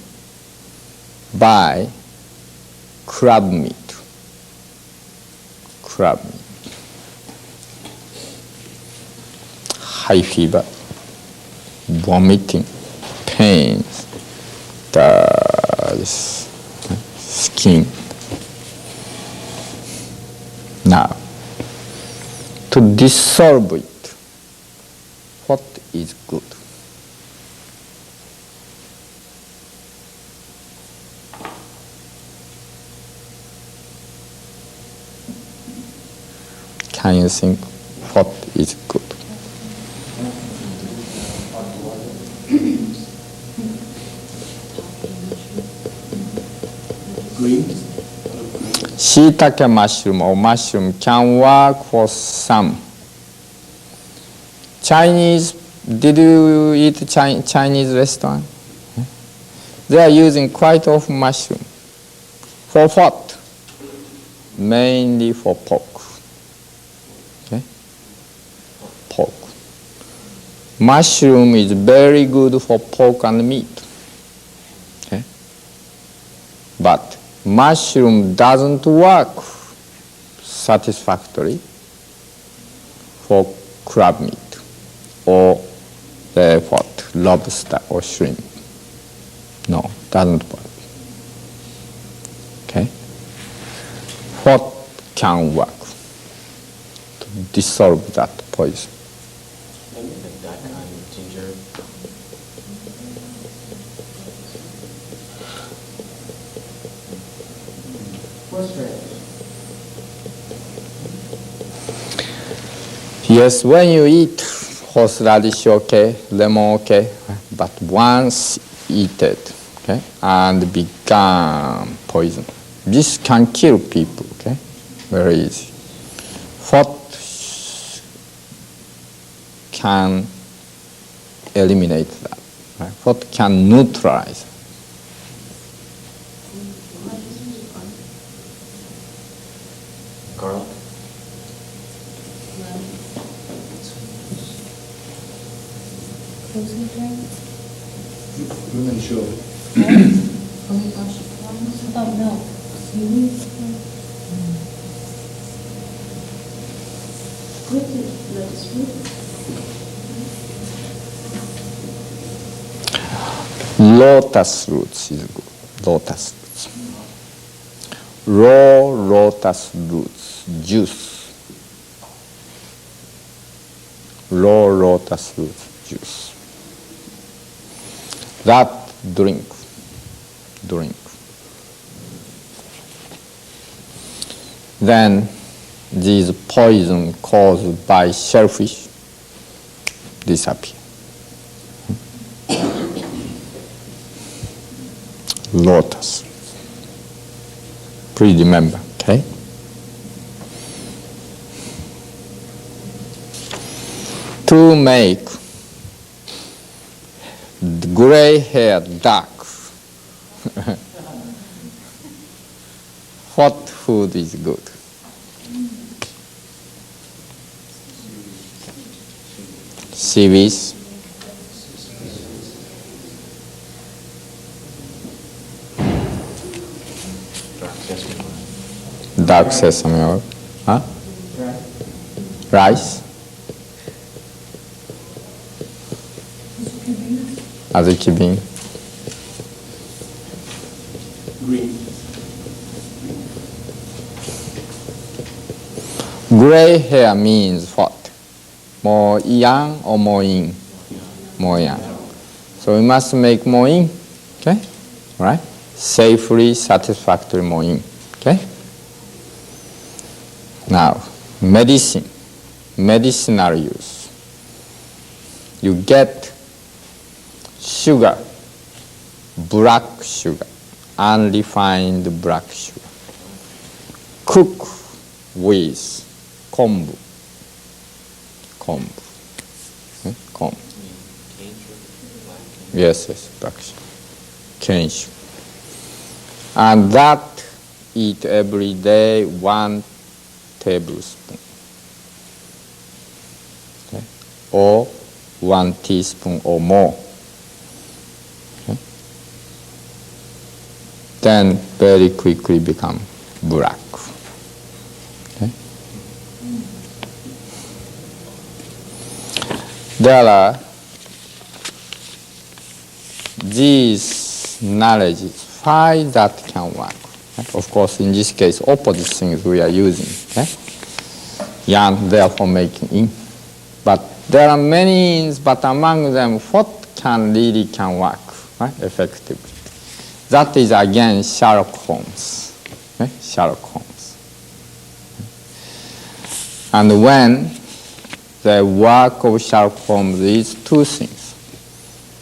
by crab meat. High fever, vomiting, pains, the this skin. Now, to dissolve it, what is good? Can you think what is good? Green. Shiitake mushroom or mushroom can work for some. Chinese, did you eat Chinese restaurant? They are using quite often mushroom. For what? Mainly for pork. Okay? Pork. Mushroom is very good for pork and meat. Okay? But mushroom doesn't work satisfactorily for crab meat or what, lobster or shrimp. No, doesn't work. Okay? What can work to dissolve that poison? Maybe that kind of ginger. Yes, when you eat horseradish, okay, lemon, okay, but once eat it, okay, and become poison. This can kill people, okay, very easy. What can eliminate that? Right? What can neutralize? Garlic. Lemon sugar. How about milk? Seaweed? Lotus root? Lotus roots is good. Lotus roots. Raw lotus roots juice. Raw lotus roots juice. That drink. Then these poison caused by shellfish disappear. Lotus. Please remember, okay? To make gray hair dark, what food is good? Seaweed. Dark sesame oil. Huh? Rice. Azuki bean. Green. Gray hair means what? More yang or more yin? More yang. So we must make more yin. Okay? Right? Safely, satisfactory more yin. Okay? Now, medicine. Medicinal use. You get sugar, black sugar, unrefined black sugar. Cook with kombu. Kombu. Yes, black sugar. Cane sugar. And that eat every day 1 tablespoon. Okay? Or 1 teaspoon or more. Okay? Then very quickly become black. Okay? There are these knowledges Why that can work? Of course, in this case, opposite things we are using. Yang, therefore making in. But there are many ins, but among them, what really can work effectively? That is again Sherlock Holmes. Sherlock Holmes. And when the work of Sherlock Holmes is two things: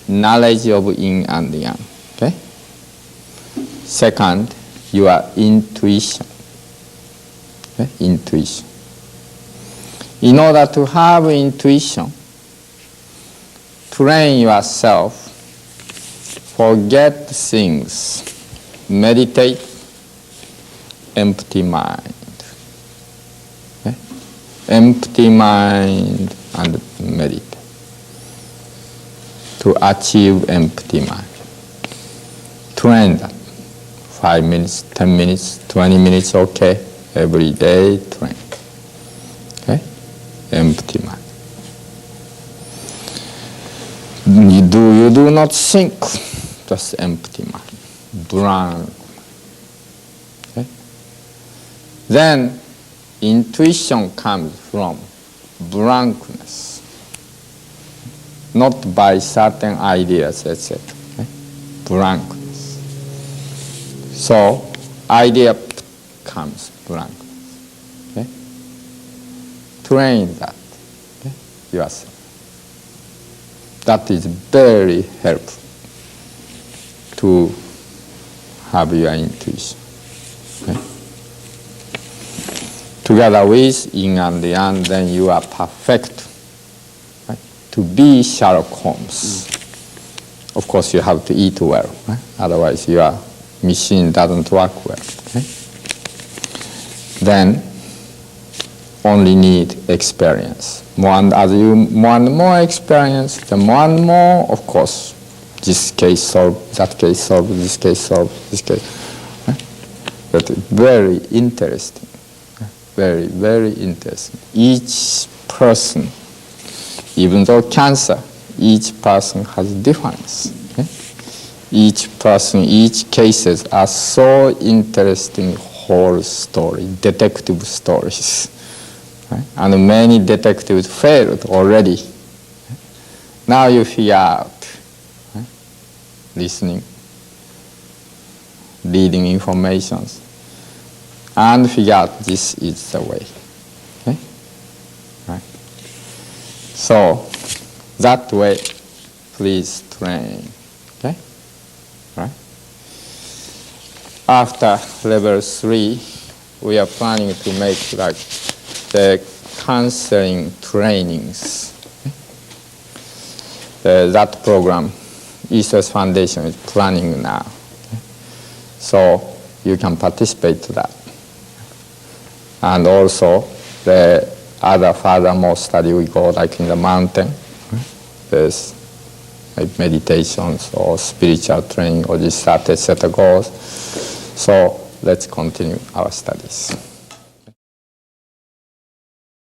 knowledge of yin and yang. Second, your intuition. Intuition. In order to have intuition, train yourself, forget things, meditate, empty mind. Empty mind and meditate to achieve empty mind. Train that. 5 minutes, 10 minutes, 20 minutes, okay. Every day train. Empty mind. You do not think, just empty mind. Blank. Then intuition comes from blankness, not by certain ideas, etc. Blankness. So, idea comes blankness. Train that yourself. That is very helpful to have your intuition. Together with yin and yang, then you are perfect to be Sherlock Holmes. Of course, you have to eat well, otherwise your machine doesn't work well. Then only need experience. As you more and more experience, the more and more, of course, this case solved, that case solved, this case solved, this case. But very interesting. Very, very interesting. Each person, even though cancer, each person has difference. Each person, each cases are so interesting whole story, detective stories. And many detectives failed already. Now you figure out, listening, reading informations, and figure out this is the way. Right? So that way, please train. Right? After level 3, we are planning to make like the counseling trainings. That program, ESOS Foundation is planning now. So you can participate to that. And also the other furthermore study we go like in the mountain. There's like meditations or spiritual training or this, that, etc. goes. So let's continue our studies.